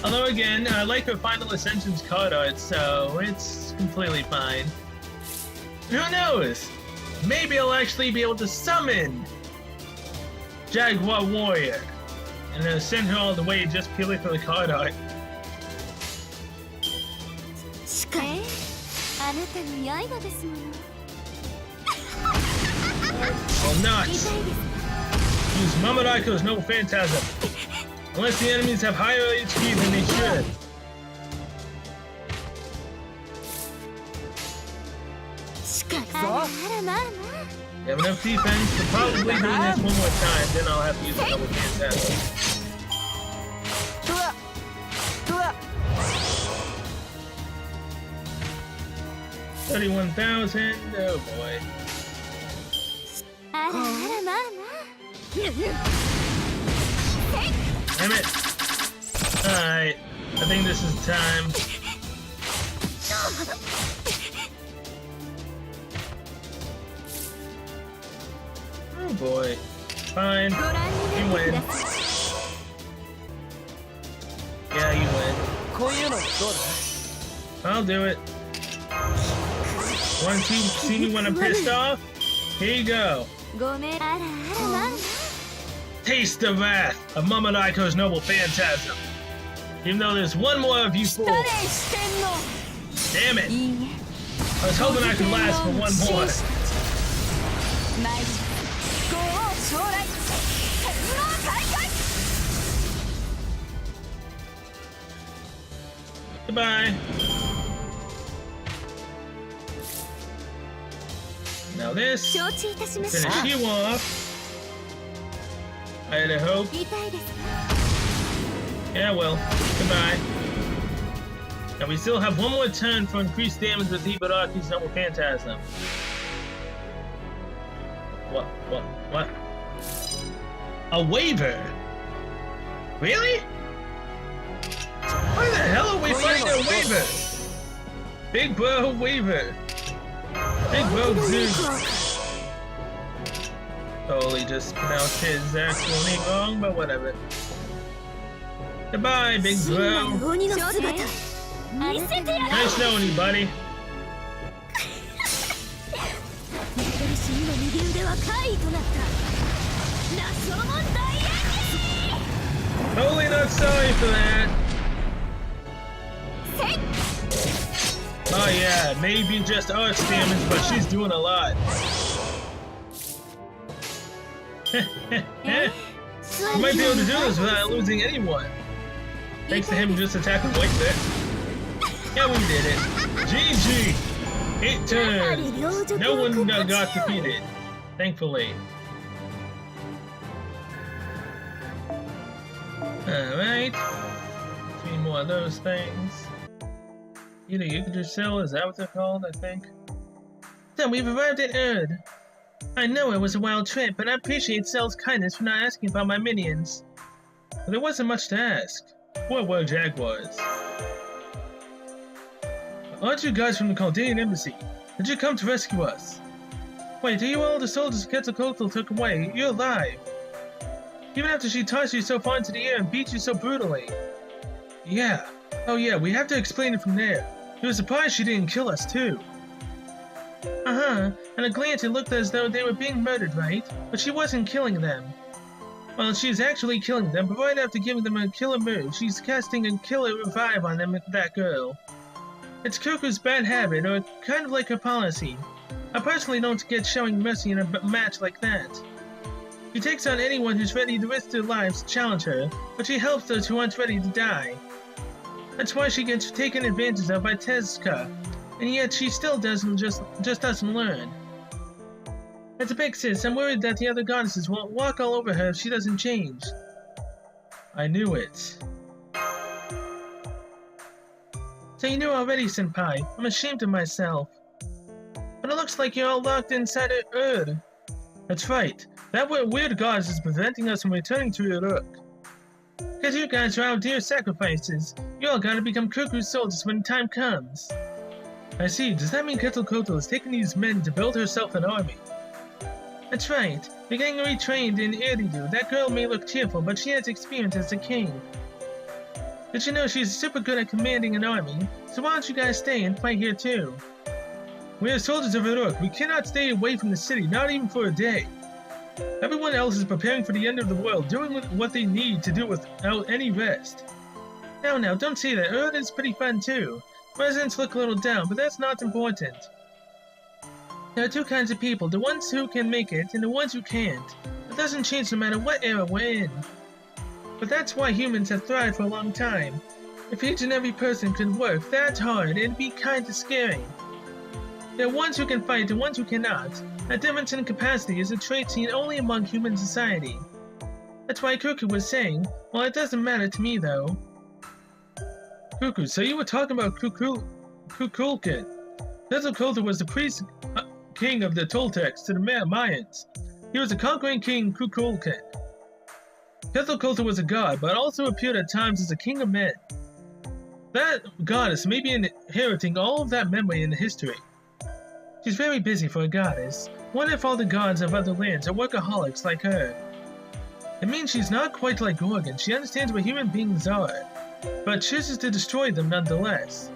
Although again, I like her Final Ascension's card art, so it's completely fine. Who knows? Maybe I'll actually be able to summon Jaguar Warrior and send her all the way just purely for the card art. Well, not. Use Mamaraiko's no phantasm. Unless the enemies have higher HP than they should. You have enough defense to probably do this one more time, then I'll have to use a double phantasm. 31,000. Oh boy. Damn it. Alright. I think this is time. Oh boy. Fine. You win. Yeah, you win. I'll do it. Want to see me when I'm pissed off? Here you go. ごめんあらあらなんだ Taste the wrath of Momonaiko's noble phantasm. Even though there's one more of you 失 fools. 礼してんの Damn it. いいね I was hoping I could last for one more. 参りご王将来天皇開会 Goodbye. Now this. 承知いたしました Finish you off. I had a hope. 痛いですか Yeah, well. Goodbye. Now we still have one more turn for increased damage with Ibaraki's Noble Phantasm. What? A waiver? Really? Why the hell are we fighting a waiver? Big Bro Waiver. Big Bro Zeus. Totally just pronounced his actual name wrong, but whatever. Goodbye, Big 真な Bro. る鬼の姿見せてやる Nice knowing you, buddy. 緑神の右腕は怪異となった羅生門大演 Totally not sorry for that. 技 Oh yeah, maybe just arch damage, but she's doing a lot. You might be able to do this without losing anyone. Thanks to him just attacking like that. Yeah, we did it. GG! 8 turns. No one got defeated. Thankfully. Alright. 3 more of those things. Either Yukager Cell, is that what they're called, I think? So we've arrived at Erd. I know it was a wild trip, but I appreciate Cell's kindness for not asking about my minions. But there wasn't much to ask. What were jaguars? Aren't you guys from the Chaldean embassy? Did you come to rescue us? Wait, are you all the soldiers Quetzalcoatl took away? You're alive! Even after she tossed you so far into the air and beat you so brutally. Yeah. Oh yeah, we have to explain it from there. We were surprised she didn't kill us too. Uh-huh. At a glance it looked as though they were being murdered, right? But she wasn't killing them. Well, she's actually killing them, but right after giving them a killer move, she's casting a killer revive on them, that girl. It's Cuckoo's bad habit, or kind of like her policy. I personally don't get showing mercy in a match like that. She takes on anyone who's ready to risk their lives to challenge her, but she helps those who aren't ready to die. That's why she gets taken advantage of by Tezuka, and yet she still doesn't just doesn't learn. As a big sis, I'm worried that the other goddesses will walk all over her if she doesn't change. I knew it. So you knew already, Senpai. I'm ashamed of myself. But it looks like you're all locked inside Erd. That's right. That weird goddess is preventing us from returning to Uruk. Because you guys are our dear sacrifices, you all gotta become Cuckoo's soldiers when time comes. I see. Does that mean Quetzalcoatl is taking these men to build herself an army? That's right. They're getting retrained in Eridu. That girl may look cheerful, but she has experience as a king. Did you know she's super good at commanding an army? So why don't you guys stay and fight here too? We are soldiers of Uruk. We cannot stay away from the city, not even for a day. Everyone else is preparing for the end of the world, doing what they need to do without any rest. Now, don't say that. Erd is pretty fun too. Residents look a little down, but that's not important. There are 2 kinds of people, the ones who can make it and the ones who can't. It doesn't change no matter what era we're in. But that's why humans have thrived for a long time. If each and every person could work that hard, it'd be kinda scary. There are ones who can fight and ones who cannot. That difference in capacity is a trait seen only among human society. That's why Cuckoo was saying, well, it doesn't matter to me though. Cuckoo, so you were talking about Kukulkan. Quetzalcoatl was the priest king of the Toltecs to the Mayans. He was a conquering king, Kukulkan. Quetzalcoatl was a god, but also appeared at times as a king of men. That goddess may be inheriting all of that memory and history. She's very busy for a goddess. What if all the gods of other lands are workaholics like her? It means she's not quite like Gorgon. She understands what human beings are, but chooses to destroy them nonetheless.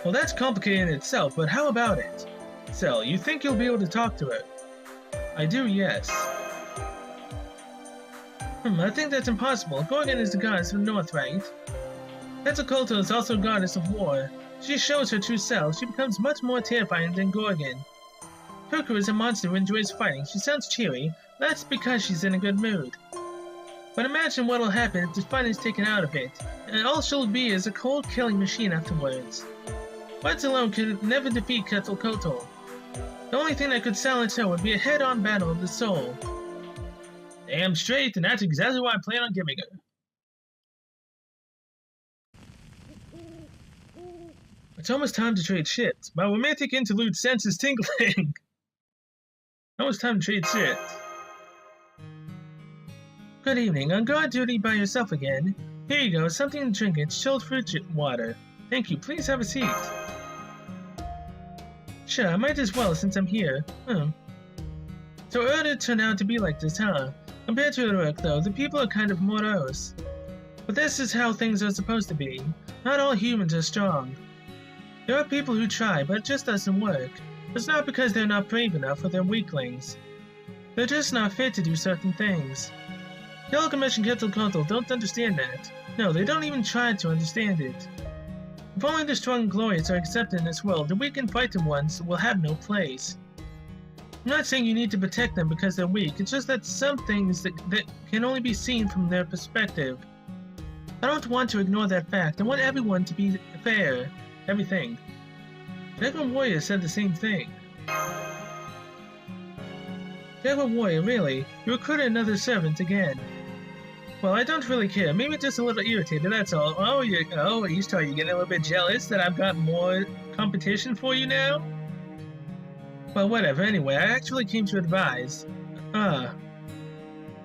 Well, that's complicated in itself, but how about it? Cell, you think you'll be able to talk to her? I do, yes. I think that's impossible. Gorgon is the goddess of the north, right? Quetzalcoatl is also a goddess of war. She shows her true self. She becomes much more terrifying than Gorgon. Kurku is a monster who enjoys fighting. She sounds cheery. That's because she's in a good mood. But imagine what'll happen if the fun is taken out of it, and all she'll be is a cold killing machine afterwards. Words alone could never defeat Quetzalcoatl. The only thing that could silence her would be a head-on battle of the soul. Damn straight, and that's exactly what I plan on giving her. It's almost time to trade shit. My romantic interlude sense is tingling. Almost time to trade shit. Good evening. On guard duty by yourself again. Here you go. Something to drink. It's chilled fruit water. Thank you. Please have a seat. Sure, I might as well since I'm here. So Earth turned out to be like this, huh? Compared to Uruk, though, the people are kind of morose. But this is how things are supposed to be. Not all humans are strong. There are people who try, but it just doesn't work. It's not because they're not brave enough or they're weaklings. They're just not fit to do certain things. Gilgamesh and Quetzalcoatl don't understand that. No, they don't even try to understand it. If only the strong and glorious are accepted in this world, the weak and frightened ones will have no place. I'm not saying you need to protect them because they're weak, it's just that some things that can only be seen from their perspective. I don't want to ignore that fact. I want everyone to be fair. Everything. Dragon Warrior said the same thing. Dragon Warrior, really? You recruited another servant again. Well, I don't really care. Maybe just a little irritated, that's all. Oh, you started getting a little bit jealous that I've got more competition for you now? Well, whatever. Anyway, I actually came to advise.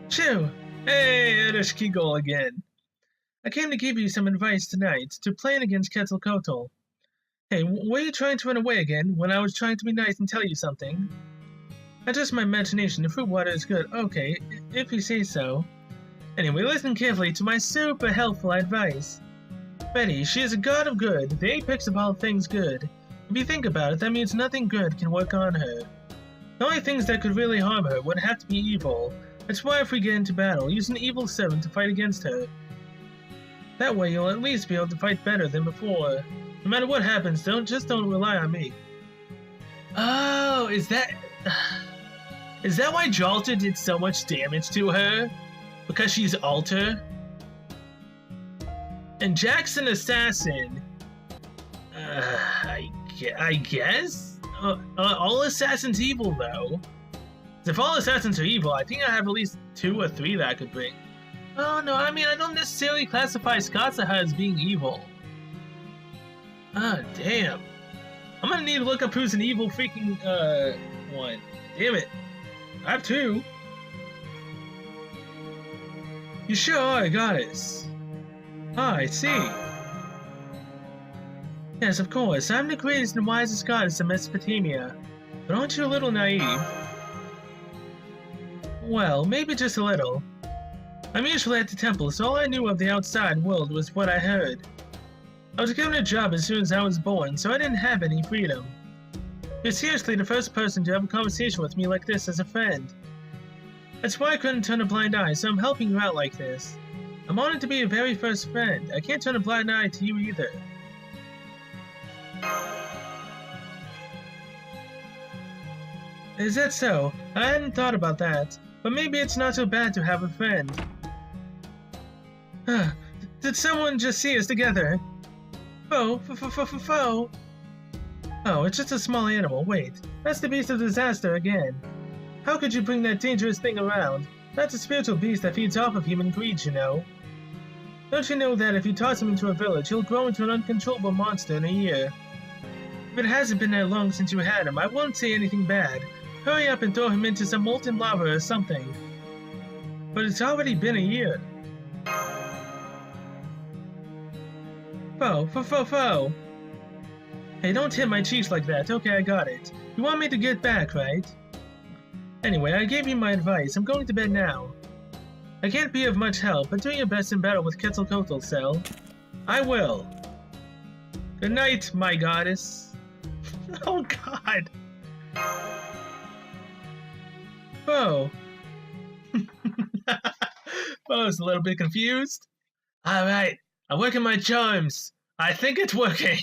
Chew! Hey, there's Kegel again. I came to give you some advice tonight to plan against Quetzalcoatl. Hey, were you trying to run away again when I was trying to be nice and tell you something? That's just my imagination. The fruit water is good. Okay, if you say so. Anyway, listen carefully to my super helpful advice. Betty, she is a god of good, the apex of all things good. If you think about it, that means nothing good can work on her. The only things that could really harm her would have to be evil. That's why if we get into battle, use an evil servant to fight against her. That way you'll at least be able to fight better than before. No matter what happens, don't rely on me. Oh, is that why Jalta did so much damage to her? Because she's Alter? And Jackson Assassin, I guess? All assassins evil, though. If all assassins are evil, I think I have at least 2 or 3 that I could bring. Oh, no, I mean, I don't necessarily classify Skatsaha as being evil. Ah, damn. I'm gonna need to look up who's an evil freaking, one. Damn it. I have 2. You sure are a goddess. Ah, I see. Yes, of course. I'm the greatest and wisest goddess of Mesopotamia. But aren't you a little naive? Well, maybe just a little. I'm usually at the temple, so all I knew of the outside world was what I heard. I was given a job as soon as I was born, so I didn't have any freedom. You're seriously the first person to have a conversation with me like this as a friend. That's why I couldn't turn a blind eye, so I'm helping you out like this. I'm honored to be your very first friend. I can't turn a blind eye to you either. Is that so? I hadn't thought about that, but maybe it's not so bad to have a friend. Did someone just see us together? Foe? Oh, it's just a small animal. Wait, that's the beast of disaster again. How could you bring that dangerous thing around? That's a spiritual beast that feeds off of human greed, you know. Don't you know that if you toss him into a village, he'll grow into an uncontrollable monster in a year? If it hasn't been that long since you had him, I won't say anything bad. Hurry up and throw him into some molten lava or something. But it's already been a year. Foe. Hey, don't hit my cheeks like that. Okay, I got it. You want me to get back, right? Anyway, I gave you my advice. I'm going to bed now. I can't be of much help, but do your best in battle with Quetzalcoatl, Cell. I will. Good night, my goddess. Oh, God. Oh. I was a little bit confused. Alright, I'm working my charms. I think it's working.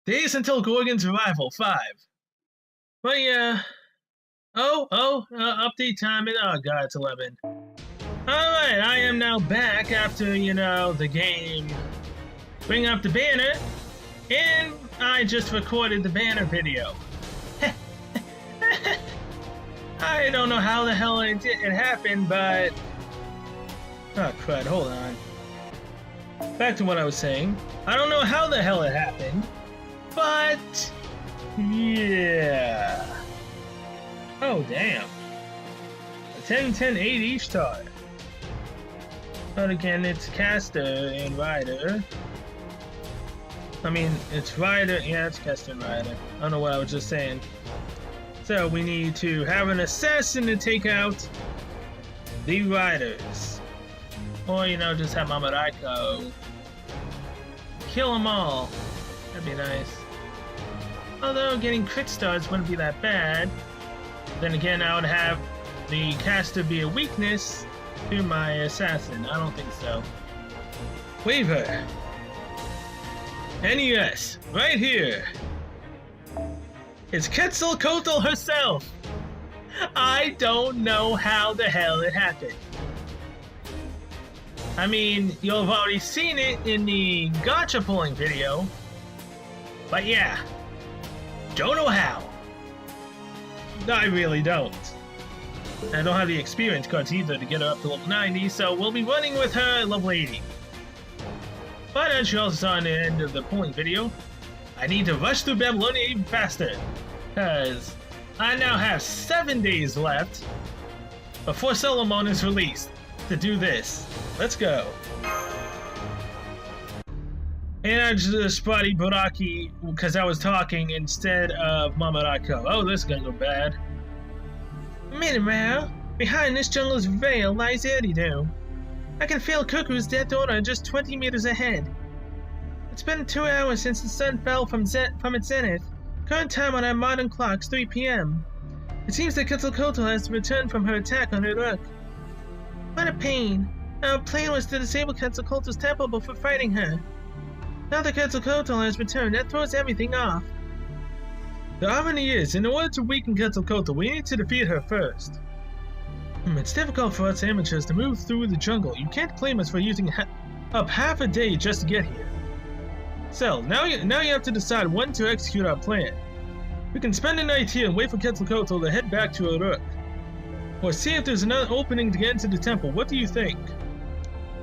Days until Gorgon's arrival, 5. But yeah. Update time, and oh god, it's 11. Alright, I am now back after, the game. Bring up the banner, and I just recorded the banner video. I don't know how the hell it happened, but... Oh crud, hold on. Back to what I was saying. I don't know how the hell it happened, but... Yeah... Oh, damn. A 10, 10, 8 each star. But again, it's caster and rider. I mean, it's rider. Yeah, it's caster and rider. I don't know what I was just saying. So we need to have an assassin to take out the riders. Or, just have Mamarako kill them all. That'd be nice. Although getting crit stars wouldn't be that bad. Then again, I would have the caster be a weakness to my assassin. I don't think so. Weaver. NES, right here. It's Quetzalcoatl herself. I don't know how the hell it happened. I mean, you'll have already seen it in the gacha pulling video. But yeah, don't know how. I really don't. I don't have the experience cards either to get her up to level 90, so we'll be running with her at level 80. But as you also saw in the end of the polling video, I need to rush through Babylonia even faster, because I now have 7 days left before Solomon is released to do this. Let's go. And I just brought Ibaraki because I was talking instead of Mamarako. Oh, this is gonna go bad. Meanwhile, behind this jungle's veil lies Eridu. I can feel Cuckoo's death order just 20 meters ahead. It's been 2 hours since the sun fell from its zenith. Current time on our modern clock's 3 p.m. It seems that Quetzalcoatl has returned from her attack on Uruk. What a pain. Our plan was to disable Quetzalcoatl's temple before fighting her. Now that Quetzalcoatl has returned, that throws everything off. The irony is, in order to weaken Quetzalcoatl, we need to defeat her first. It's difficult for us amateurs to move through the jungle. You can't blame us for using up half a day just to get here. So, now you have to decide when to execute our plan. We can spend the night here and wait for Quetzalcoatl to head back to Uruk. Or see if there's another opening to get into the temple. What do you think?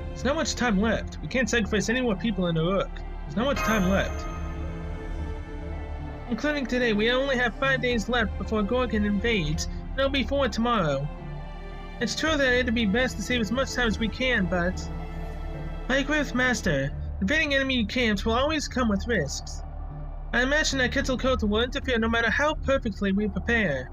There's not much time left. We can't sacrifice any more people in Uruk. There's not much time left. Including today, we only have 5 days left before Gorgon invades, and it'll be 4 tomorrow. It's true that it'd be best to save as much time as we can, but... I agree with Master. Invading enemy camps will always come with risks. I imagine that Quetzalcoatl will interfere no matter how perfectly we prepare.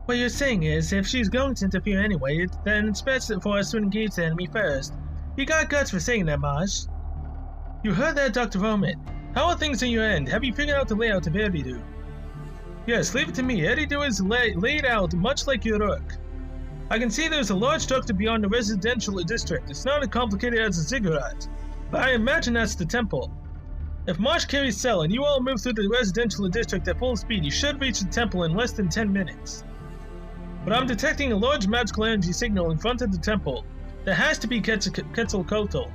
What you're saying is, if she's going to interfere anyway, then it's best for us to engage the enemy first. You got guts for saying that, Maj. You heard that, Dr. Roman. How are things on your end? Have you figured out the layout of Eridu? Yes, leave it to me. Eridu is laid out much like Uruk. I can see there's a large structure beyond the residential district. It's not as complicated as a ziggurat, but I imagine that's the temple. If Marsh carries Cell and you all move through the residential district at full speed, you should reach the temple in less than 10 minutes. But I'm detecting a large magical energy signal in front of the temple. That has to be Quetzalcoatl.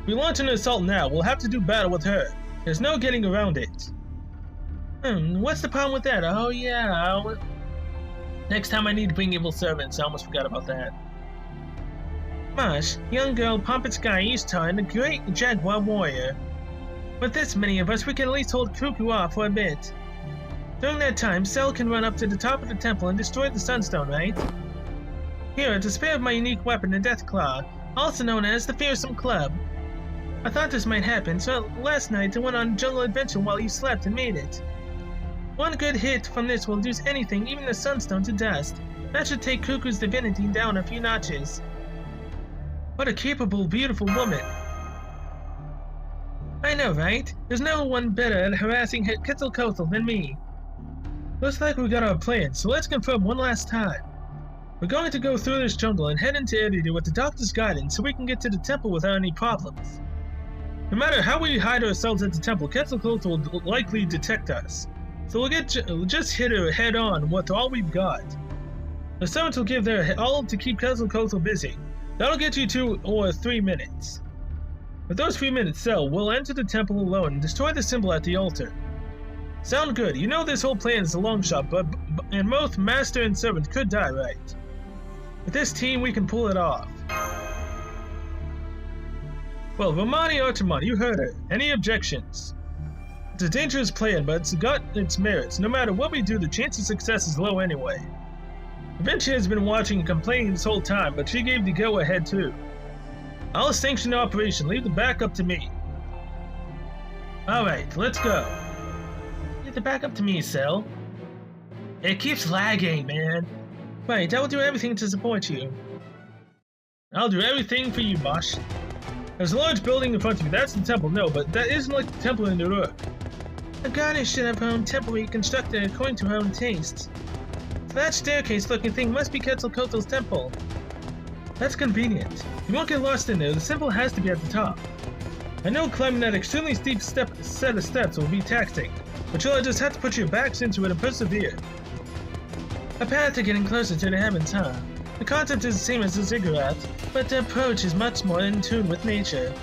If we launch an assault now, we'll have to do battle with her. There's no getting around it. What's the problem with that? Oh yeah, next time I need to bring evil servants. I almost forgot about that. Marsh, young girl, Pompet Sky, Eastar, and the great Jaguar warrior. With this many of us, we can at least hold Cuckoo off for a bit. During that time, Cell can run up to the top of the temple and destroy the Sunstone, right? Here, to spare of my unique weapon, the Death Claw, also known as the Fearsome Club. I thought this might happen, so last night I went on a jungle adventure while you slept and made it. One good hit from this will reduce anything, even the Sunstone, to dust. That should take Cuckoo's divinity down a few notches. What a capable, beautiful woman. I know, right? There's no one better at harassing Quetzalcoatl than me. Looks like we got our plan, so let's confirm one last time. We're going to go through this jungle and head into Area with the doctor's guidance so we can get to the temple without any problems. No matter how we hide ourselves at the temple, Quetzalcoatl will likely detect us. So we'll just hit her head on with all we've got. The servants will give their all to keep Quetzalcoatl busy. That'll get you 2 or 3 minutes. With those few minutes still, we'll enter the temple alone and destroy the symbol at the altar. Sound good? You know this whole plan is a long shot, and both master and servant could die, right? With this team, we can pull it off. Well, Romani Artemon, you heard her. Any objections? It's a dangerous plan, but it's got its merits. No matter what we do, the chance of success is low anyway. Vinci has been watching and complaining this whole time, but she gave the go-ahead too. I'll sanction the operation. Leave the back up to me. Alright, let's go. Leave the back up to me, Cell. It keeps lagging, man. Right, I will do everything to support you. I'll do everything for you, Bosch. There's a large building in front of you. That's the temple. No, but that isn't like the temple in Uruk. A goddess should have her own temple reconstructed according to her own tastes. So that staircase-looking thing must be Quetzalcoatl's temple. That's convenient. You won't get lost in there. The symbol has to be at the top. I know climbing that extremely steep set of steps will be taxing, but you'll just have to put your backs into it and persevere. A path to getting closer to the heavens, huh? The concept is the same as the ziggurat, but the approach is much more in tune with nature.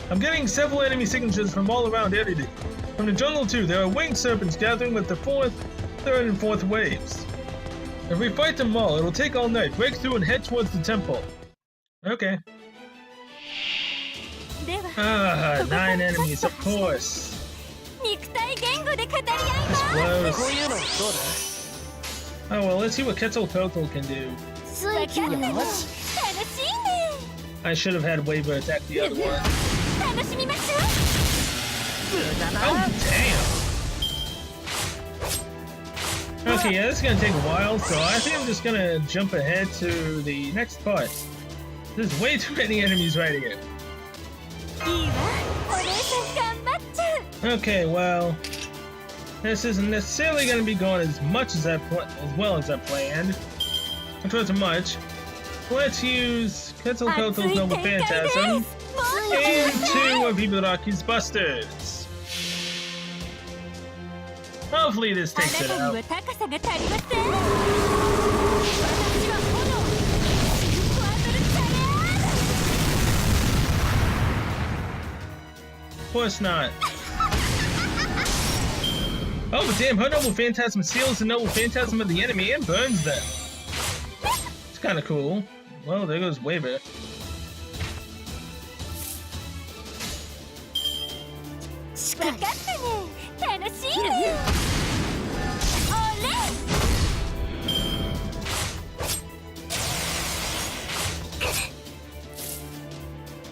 I'm getting several enemy signatures from all around Eridu. From the jungle too, there are winged serpents gathering with the third and fourth waves. If we fight them all, it'll take all night. Break through and head towards the temple. Okay. 9 enemies, of course. This blows. Oh well, let's see what Quetzalcoatl can do. I should have had Waver attack the other one. Oh, damn! Okay, yeah, this is gonna take a while, so I think I'm just gonna jump ahead to the next part. There's way too many enemies right here. Okay, well, this isn't necessarily gonna be going as much as well as I planned. Which wasn't much. Let's use Quetzalcoatl's Noble Phantasm into a Babylonia Busters. Hopefully this takes it out. Of course not. Oh, but damn, her Noble Phantasm seals the Noble Phantasm of the enemy and burns them. It's kind of cool. Well, there goes Waver.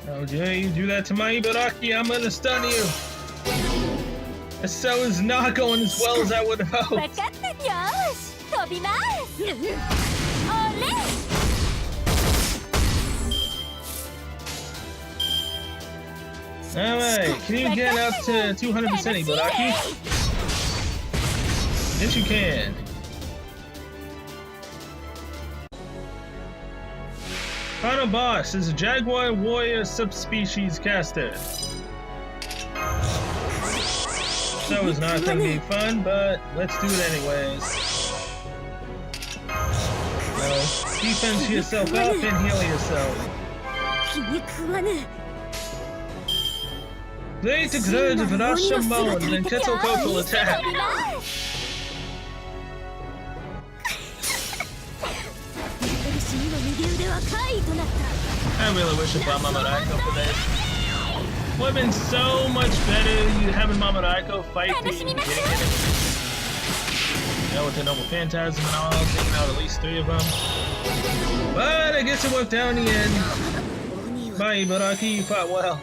How dare you do that to my Ibaraki? I'm gonna stun you. So is not going as well as I would have hoped. Alright, can you get up to 200% Ibaraki? Yes, you can. Final boss is a Jaguar Warrior subspecies caster. That was not going to be fun, but let's do it anyways. So, defense yourself up and heal yourself. Play to good of Rashomon and Quetzalcoatl attack. I really wish I brought Mamoraiko for this. Would have been so much better having Mamoraiko fight the beginning enemy. You know, with the Noble Phantasm and all, taking out at least 3 of them. But I guess it worked out in the end. Bye, Ibaraki, you fought well.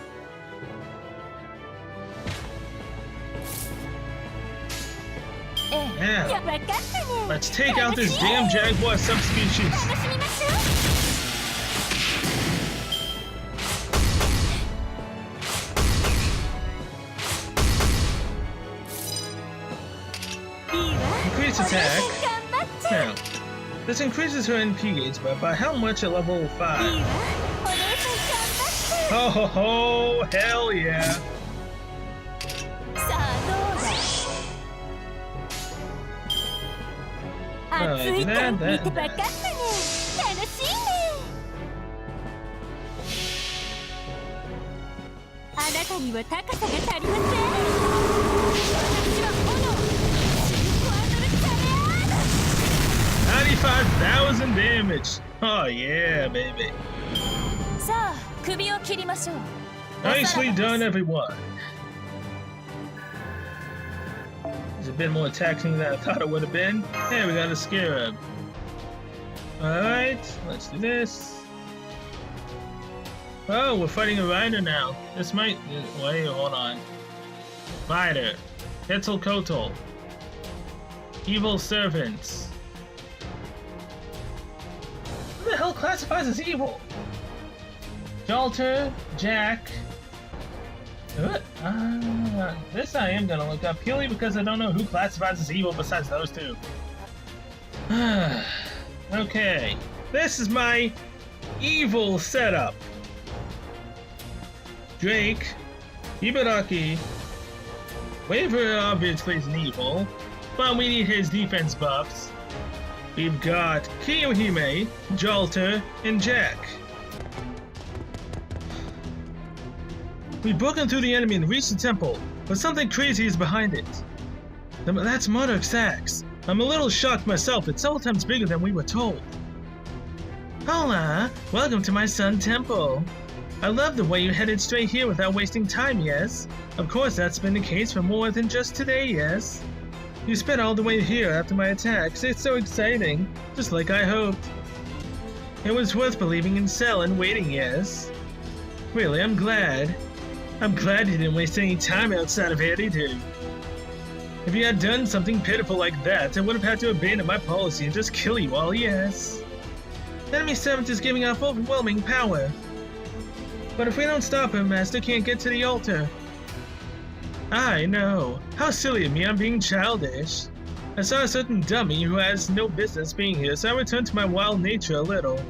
Yeah. Let's take out this damn Jaguar subspecies. Increase attack. Now, This increases her NP gauge, but by how much at level 5? いいわお姉さん頑張って Oh ho ho! Hell yeah! さあどうだ暑いか見て分かったね楽しいねあなたには高さが足りません私は炎シルクワンドルチャレアー 95,000 damage! Oh yeah, baby! さあ首を切りましょう Nicely done, everyone! It's a bit more taxing than I thought it would have been. Hey, we got a scarab. Alright, let's do this. Oh, we're fighting a rider now. This might... Wait, hold on. Rider. Quetzalcoatl. Evil servants. Who the hell classifies as evil? Jalter, Jack. This I am gonna look up purely because I don't know who classifies as evil besides those two. Okay, this is my evil setup. Drake, Ibaraki, Waver obviously is an evil, but we need his defense buffs. We've got Kiyohime, Jalter, and Jack. We've broken through the enemy and reached the temple, but something crazy is behind it. That's Monarch's axe. I'm a little shocked myself, it's several times bigger than we were told. Hola, welcome to my Sun Temple. I love the way you headed straight here without wasting time, yes? Of course that's been the case for more than just today, yes? You sped all the way here after my attacks, it's so exciting, just like I hoped. It was worth believing in Cell and waiting, yes? Really, I'm glad. I'm glad you didn't waste any time outside of here, did you? If you had done something pitiful like that, I would have had to abandon my policy and just kill you all, yes. The enemy servant is giving off overwhelming power. But if we don't stop him, Master can't get to the altar. I know. How silly of me, I'm being childish. I saw a certain dummy who has no business being here, so I returned to my wild nature a little.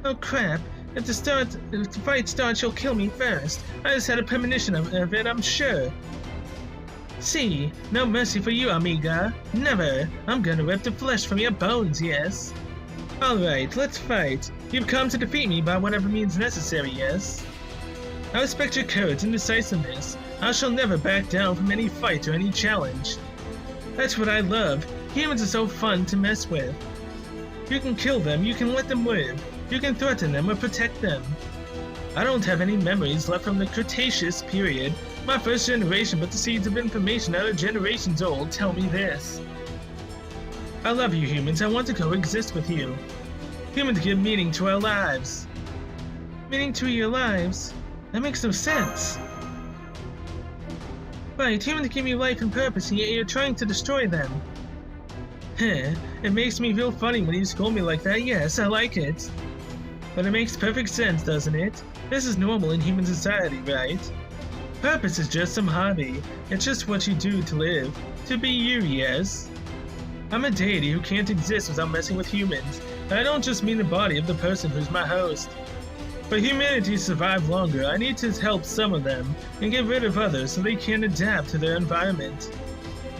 Oh crap. If the fight starts, you'll kill me first. I just had a premonition of it, I'm sure. See, no mercy for you, amiga. Never. I'm gonna rip the flesh from your bones, yes. Alright, let's fight. You've come to defeat me by whatever means necessary, yes? I respect your courage and decisiveness. I shall never back down from any fight or any challenge. That's what I love. Humans are so fun to mess with. You can kill them, you can let them live. You can threaten them or protect them. I don't have any memories left from the Cretaceous period. My first generation, but the seeds of information that are generations old tell me this. I love you humans, I want to coexist with you. Humans give meaning to our lives. Meaning to your lives? That makes no sense. Right, humans give you life and purpose, and yet you're trying to destroy them. Heh, it makes me feel funny when you scold me like that, yes, I like it. But it makes perfect sense, doesn't it? This is normal in human society, right? Purpose is just some hobby. It's just what you do to live. To be you, yes? I'm a deity who can't exist without messing with humans, and I don't just mean the body of the person who's my host. For humanity to survive longer, I need to help some of them, and get rid of others so they can adapt to their environment.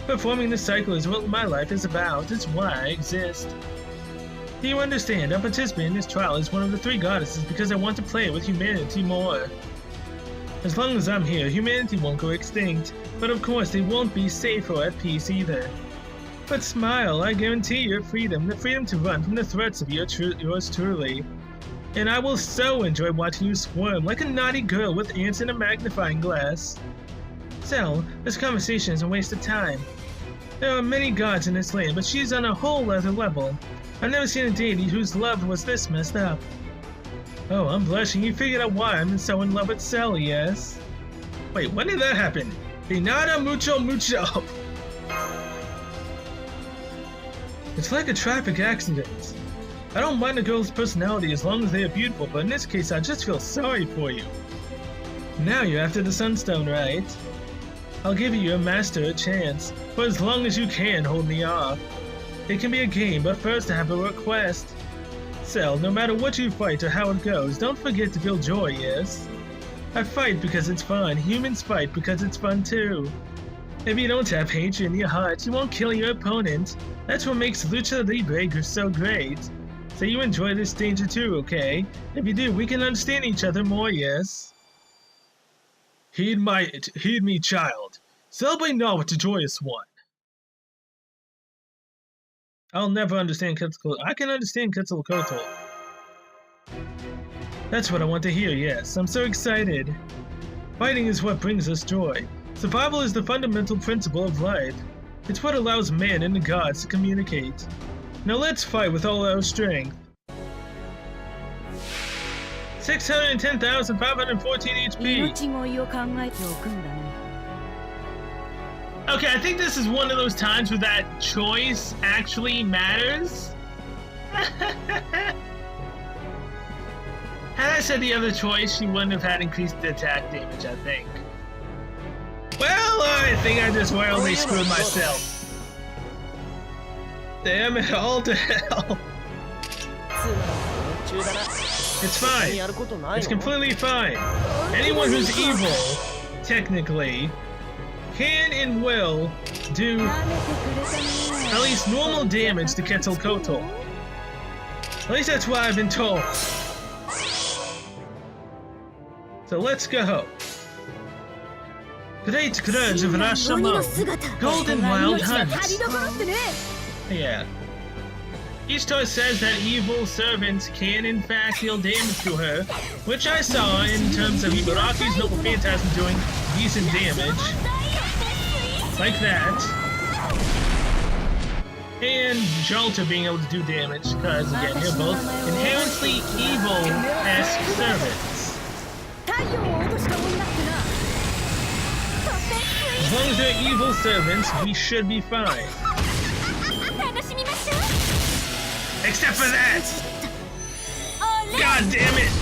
Performing the cycle is what my life is about, it's why I exist. Do you understand? I participate in this trial as one of the 3 goddesses because I want to play with humanity more. As long as I'm here, humanity won't go extinct, but of course they won't be safe or at peace either. But smile, I guarantee your freedom, the freedom to run from the threats of yours truly. And I will so enjoy watching you squirm like a naughty girl with ants in a magnifying glass. So, this conversation is a waste of time. There are many gods in this land, but she's on a whole other level. I've never seen a deity whose love was this messed up. Oh, I'm blushing. You figured out why I'm so in love with Cell, yes? Wait, when did that happen? De nada mucho mucho. It's like a traffic accident. I don't mind a girl's personality as long as they are beautiful, but in this case I just feel sorry for you. Now you're after the Sunstone, right? I'll give you your master a chance, for as long as you can hold me off. It can be a game, but first I have a request. Cell, no matter what you fight or how it goes, don't forget to feel joy, yes? I fight because it's fun. Humans fight because it's fun too. If you don't have hatred in your heart, you won't kill your opponent. That's what makes Lucha Libre so great. So you enjoy this danger too, okay? If you do, we can understand each other more, yes? Heed me, child. Celebrate not with the joyous one. I'll never understand Quetzalcoatl. I can understand Quetzalcoatl. That's what I want to hear, yes. I'm so excited. Fighting is what brings us joy. Survival is the fundamental principle of life. It's what allows man and the gods to communicate. Now let's fight with all our strength. 610,514 HP. Okay, I think this is one of those times where that choice actually matters. Had I said the other choice, she wouldn't have had increased attack damage, I think. Well, I think I just wildly screwed myself. Damn it, all to hell. It's fine. It's completely fine. Anyone who's evil, technically, can and will do at least normal damage to Quetzalcoatl. At least that's what I've been told. So let's go. Great grudge of Rashomon. Golden Wild Hunt. Yeah. Each toy says that evil servants can in fact deal damage to her, which I saw in terms of Ibaraki's Noble Phantasm doing decent damage. Like that. And Jolta being able to do damage, because again, they're both inherently evil-esque servants. As long as they're evil servants, we should be fine. Except for that! God damn it!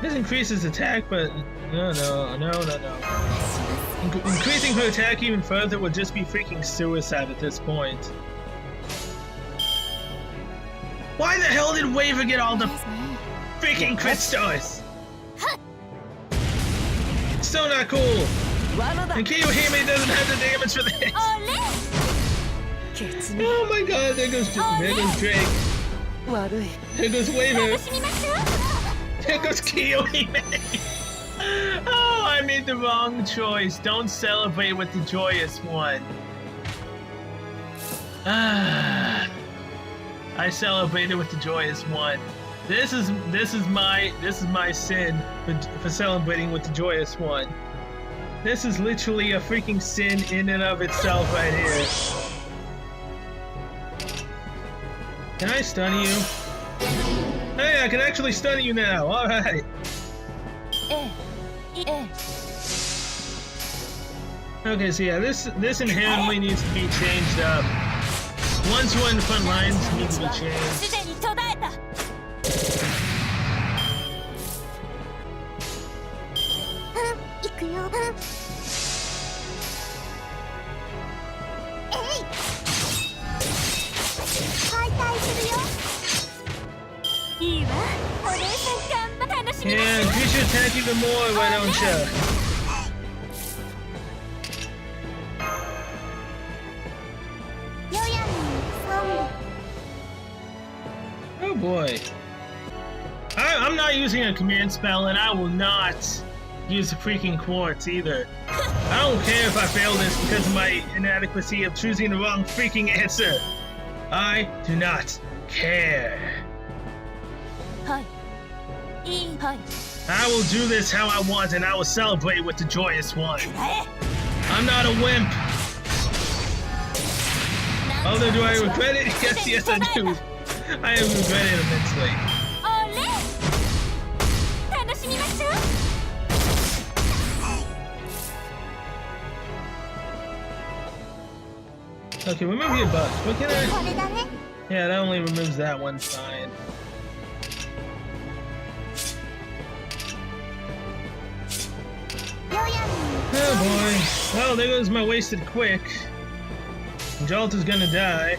This increases attack, but no. Increasing her attack even further would just be freaking suicide at this point. Why the hell did Waver get all the freaking crit stars? So not cool. And Kiyohime doesn't have the damage for this. Oh my god, there goes Drake. There goes Waver. There goes Kiyohime. Oh, I made the wrong choice. Don't celebrate with the joyous one. I celebrated with the joyous one. This is my sin for celebrating with the joyous one. This is literally a freaking sin in and of itself right here. Can I stun you? Hey, I can actually stun you now. All right. Okay, so yeah, this inherently needs to be changed up. Once we're in the front lines, need to be changed. Yeah, increase your attack even more, why don't you? Oh boy. I'm not using a command spell, and I will not use the freaking quartz either. I don't care if I fail this because of my inadequacy of choosing the wrong freaking answer. I do not care. I will do this how I want, and I will celebrate with the joyous one. I'm not a wimp. Although, do I regret it? Yes, I do. I have regretted immensely. Okay, remove your bugs. What can I... Yeah, that only removes that one. Fine. Oh boy. Well, there goes my wasted quick. Jolta's gonna die.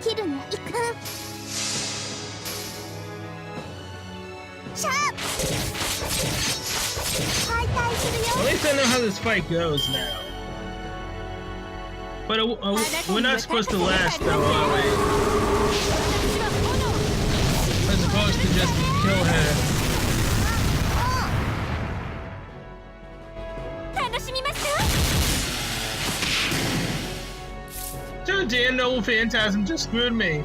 切るね行くシャープ敗退する At よ least I know how this fight goes now. But we're not supposed to last though, are we? We're supposed to just kill her. 楽しみましょ So damn Noble Phantasm just screwed me.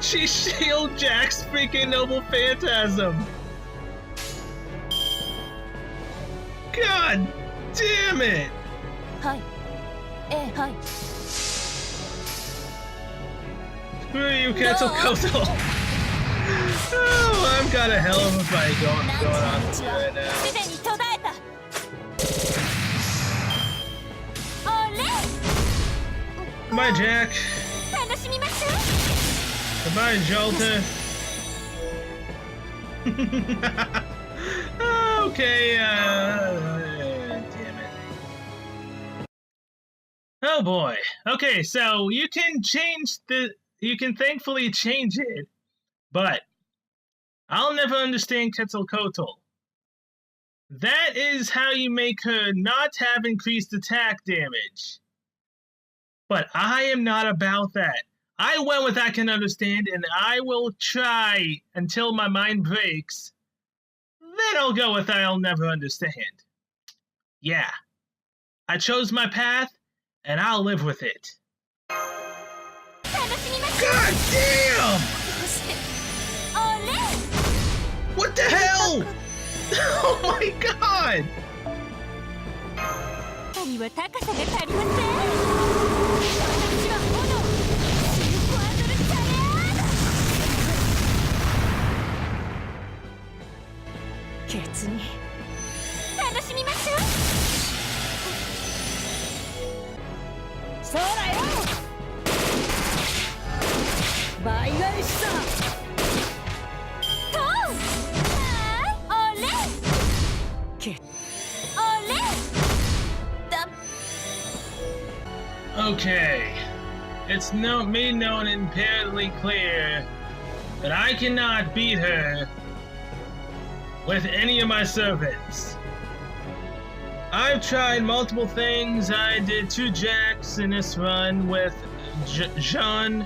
She shield Jack's freaking Noble Phantasm. God damn it! はい。はい。 Screw you, Quetzalcoatl. Oh, I've got a hell of a fight going on right now. すでに途絶えたあれ Goodbye, Jack. 楽しみましょ Goodbye, Jolta. Okay, damn it. Oh boy. Okay, so you can thankfully change it, but I'll never understand Quetzalcoatl. That is how you make her not have increased attack damage. But I am not about that. I went with I can understand, and I will try until my mind breaks. Then I'll go with I'll never understand. Yeah. I chose my path, and I'll live with it. う楽しみまし God damn! ょあれ What the hell? Oh my god! 二人は高さが足りません私は炎シルクワンドルチャレーケツに楽しみましょうそうだよ倍返しさトーンあれケあれだ Okay. It's made known and apparently clear that I cannot beat her with any of my servants. I've tried multiple things. I did 2 Jacks in this run with Jean,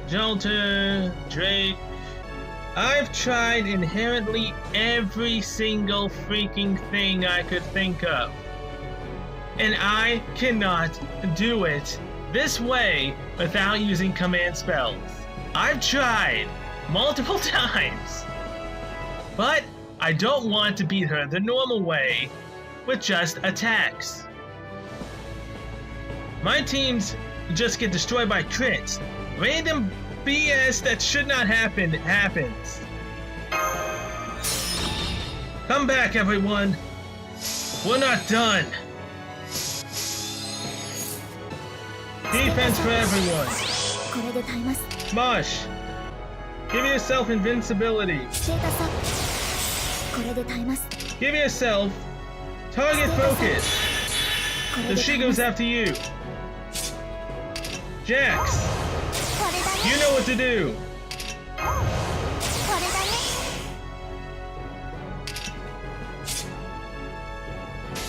Jolter, Drake. I've tried inherently every single freaking thing I could think of. And I cannot do it this way without using command spells. I've tried multiple times. But I don't want to beat her the normal way with just attacks. My teams just get destroyed by crits. Random BS that should not happen happens. Come back, everyone. We're not done. Defense for everyone. これで耐えます Mosh, give yourself invincibility. シェータさんこれで耐えます Give yourself target focus. こ So れで she 耐えま goes す after you. Jax, これだ you ね know what to do. これだね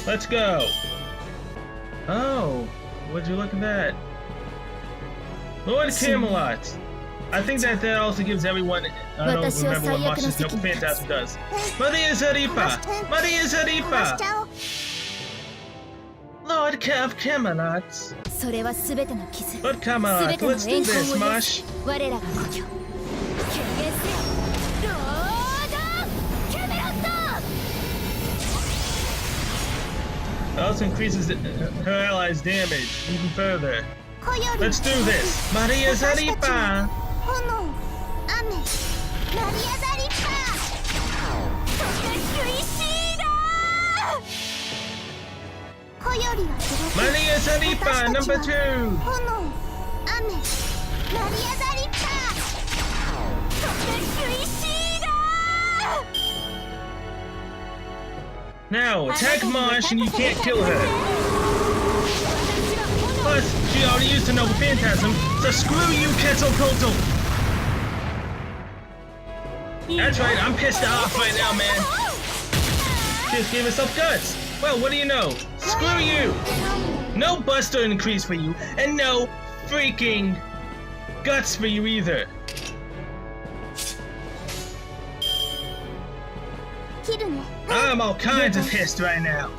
Let's go. Oh, would you look at that? Lord Camelot. I think that also gives everyone. I don't remember what Mosh's Noble Phantasm does. Maria Zarifa! Maria 殺し Zarifa! ちゃおう Lord of Camelot. それは全ての傷 Lord 全 Camelot, ての let's do 栄 this, 光を許 Mosh. し我らが故郷軽減せよロードキャメロット It also increases her allies' damage even further. こより Let's do this. Maria Zarifa. 炎雨マリアザリッパーそしてスイシーダーこよりは広く Maria Zarifa, number 2. 炎雨マリアザリッパーそしてスイシーダー Now, attack Marsh and you can't kill her. Plus, she already used a Noble Phantasm, so screw you, Quetzalcoatl! That's right, I'm pissed off right now, man. Just gave herself guts. Well, what do you know? Screw you! No Buster increase for you, and no freaking guts for you either. I'm all kinds of pissed right now.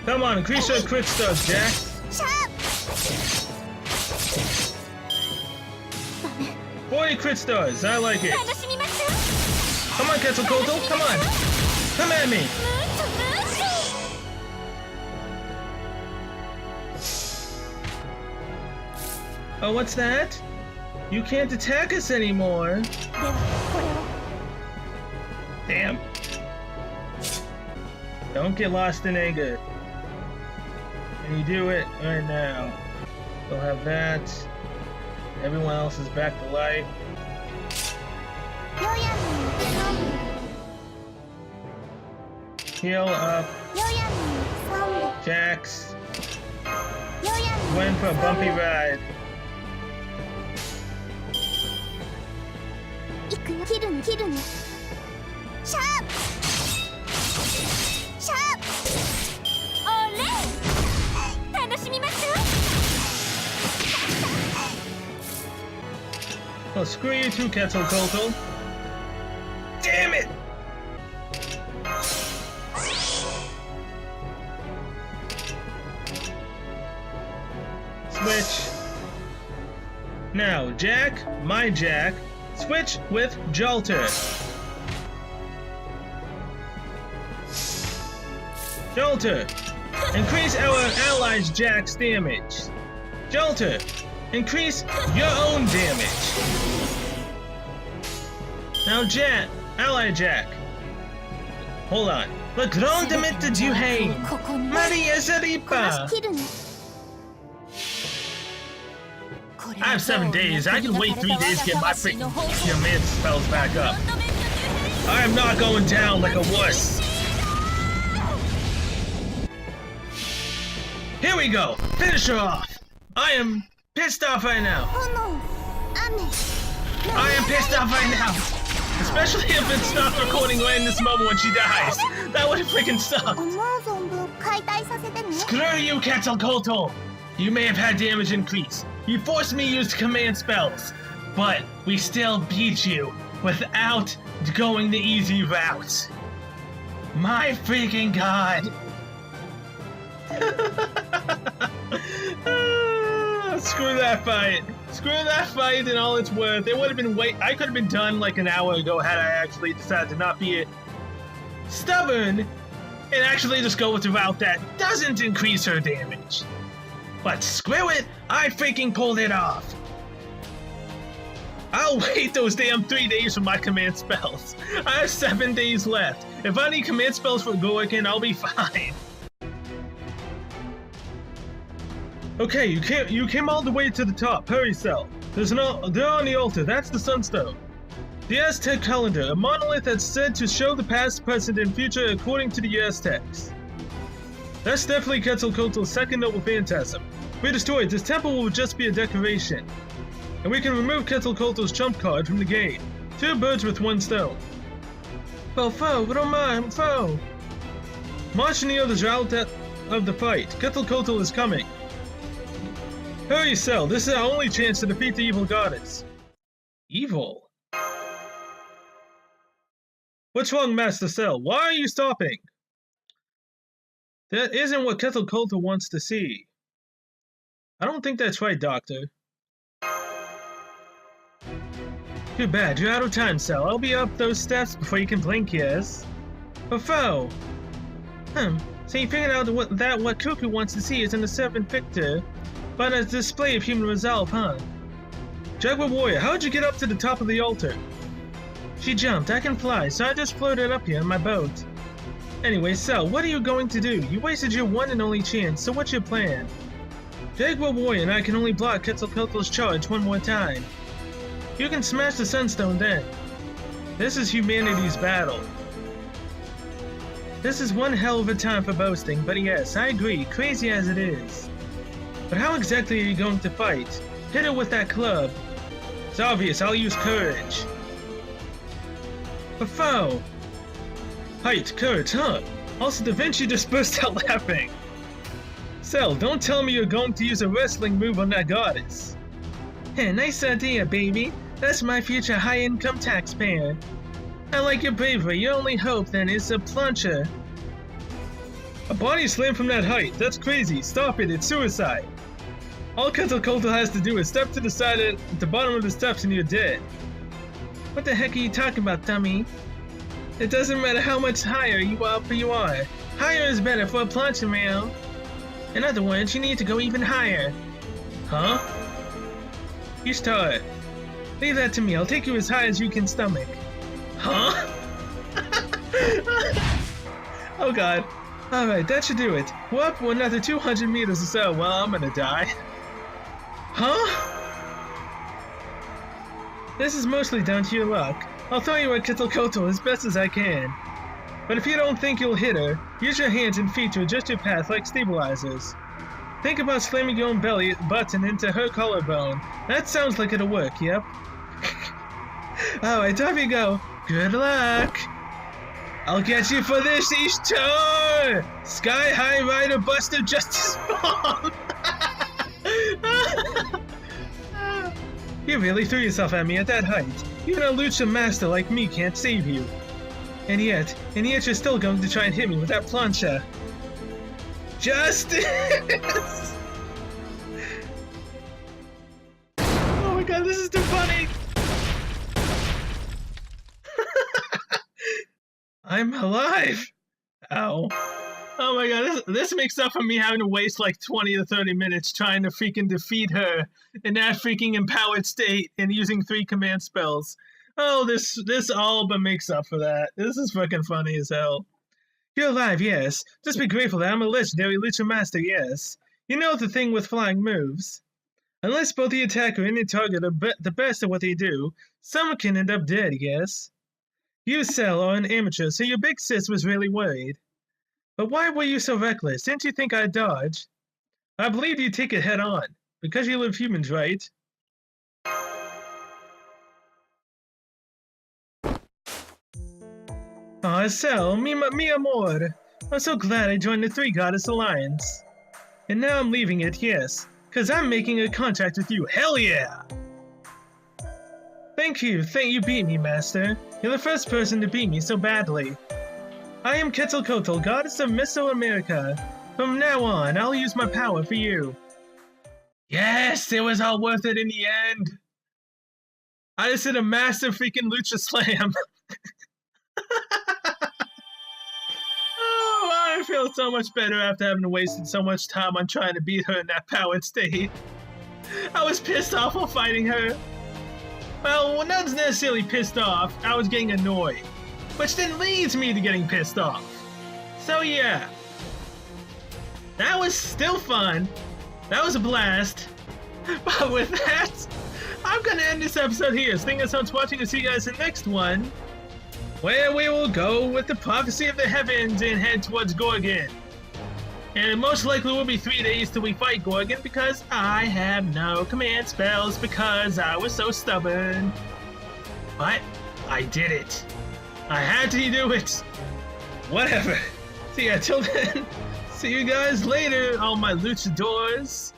Come on, increase your crit stars, Jack. 40 crit stars, I like it. Come on, Quetzalcoatl, come on. Come at me. Oh, what's that? You can't attack us anymore. Damn. Don't get lost in anger. And you do it right now. We'll have that. Everyone else is back to life. Heal up. Jax. Went for a bumpy ride. Oh, screw you too, Quetzalcoatl. Damn it! Switch. Now, Jack, my Jack, switch with Jolter. Jolter, increase our allies' Jack's damage. Jolter, increase your own damage. Now, Jack, ally Jack. Hold on. Le grand demette du Hain. Maria Zaripa. I have 7 days. I can wait 3 days to get my freaking command spells back up. I am not going down like a wuss. Here we go. Finish her off. I am pissed off right now. I am pissed off right now. Especially if it stops recording right in this moment when she dies. That would have freaking sucked. Screw you, Quetzalcoatl. You may have had damage increase. You forced me to use command spells. But we still beat you without going the easy route. My freaking god. Screw that fight. Screw that fight and all it's worth. It would have been I could have been done like an hour ago had I actually decided to not be stubborn and actually just go with the route that doesn't increase her damage. But screw it, I freaking pulled it off. I'll wait those damn 3 days for my command spells. I have 7 days left. If I need command spells for Gorkin, I'll be fine. Okay, you came all the way to the top. Hurry, Cell. They're on the altar. That's the Sunstone. The Aztec calendar, a monolith that's said to show the past, present, and future according to the Aztecs. That's definitely Quetzalcoatl's second noble phantasm. If we destroy it, this temple will just be a decoration. And we can remove Quetzalcoatl's trump card from the game. 2 birds with 1 stone. Foe, Roman, foe! March near the route of the fight. Quetzalcoatl is coming. Hurry, Cell. This is our only chance to defeat the evil goddess. Evil? What's wrong, Master Cell? Why are you stopping? That isn't what Quetzalcoatl wants to see. I don't think that's right, Doctor. Too bad. You're out of time, Cell. I'll be up those steps before you can blink, yes? But foe! So you figured out what Cuckoo wants to see isn't a servant victor, but a display of human resolve, huh? Jaguar Warrior, how'd you get up to the top of the altar? She jumped. I can fly, so I just floated up here in my boat. Anyway, Cell, what are you going to do? You wasted your one and only chance, so what's your plan? Jaguar Warrior and I can only block Quetzalcoatl's charge one more time. You can smash the Sunstone then. This is humanity's battle. This is one hell of a time for boasting, but yes, I agree, crazy as it is. But how exactly are you going to fight? Hit her with that club. It's obvious, I'll use courage. But foe! Height, courage, huh? Also, Da Vinci just burst out laughing. Cell, don't tell me you're going to use a wrestling move on that goddess. Hey, nice idea, baby. That's my future high-income taxpayer. I like your bravery. Your only hope, then, is a plancher. A body slam from that height. That's crazy. Stop it. It's suicide. All Quetzalcoatl has to do is step to the side at the bottom of the steps and you're dead. What the heck are you talking about, dummy? It doesn't matter how much higher you are. Higher is better for a plancher, man. In other words, you need to go even higher. Huh? You start. Leave that to me. I'll take you as high as you can stomach. Huh? Oh god. Alright, that should do it. We're up for another 200 meters or so. Well, I'm gonna die. Huh? This is mostly down to your luck. I'll throw you at Quetzalcoatl as best as I can. But if you don't think you'll hit her, use your hands and feet to adjust your path like stabilizers. Think about slamming your own belly button into her collarbone. That sounds like it'll work, yep. Alright, off you go. Good luck. I'll get you for this each turn! Sky High Rider Buster Justice Bomb! You really threw yourself at me at that height. Even a lucha master like me can't save you. And yet you're still going to try and hit me with that plancha. Justice! Oh my god, this is too funny! I'm alive! Ow. Oh my god, this makes up for me having to waste like 20 to 30 minutes trying to freaking defeat her in that freaking empowered state and using 3 command spells. Oh, this all but makes up for that. This is fucking funny as hell. You're alive, yes. Just be grateful that I'm a legendary Lucha Master, yes. You know the thing with flying moves. Unless both the attacker and the target are the best at what they do, someone can end up dead, yes. You, Cell, are an amateur, so your big sis was really worried. But why were you so reckless? Didn't you think I'd dodge? I believe you'd take it head on, because you live humans, right? Aw, Cell, mi amor. I'm so glad I joined the Three Goddess Alliance. And now I'm leaving it, yes, because I'm making a contract with you. Hell yeah! Thank you beat me, Master. You're the first person to beat me so badly. I am Quetzalcoatl, goddess of Mesoamerica. From now on, I'll use my power for you. Yes, it was all worth it in the end. I just did a massive freaking lucha slam. Oh, I feel so much better after having wasted so much time on trying to beat her in that powered state. I was pissed off while fighting her. Well, not necessarily pissed off, I was getting annoyed. Which then leads me to getting pissed off. So yeah. That was still fun. That was a blast. But with that, I'm gonna end this episode here. So thank you so much for watching and see you guys in the next one, where we will go with the prophecy of the heavens and head towards Gorgon. And it most likely will be 3 days till we fight Gorgon because I have no command spells because I was so stubborn. But I did it. I had to do it. Whatever. So yeah, till then, see you guys later, all my luchadors.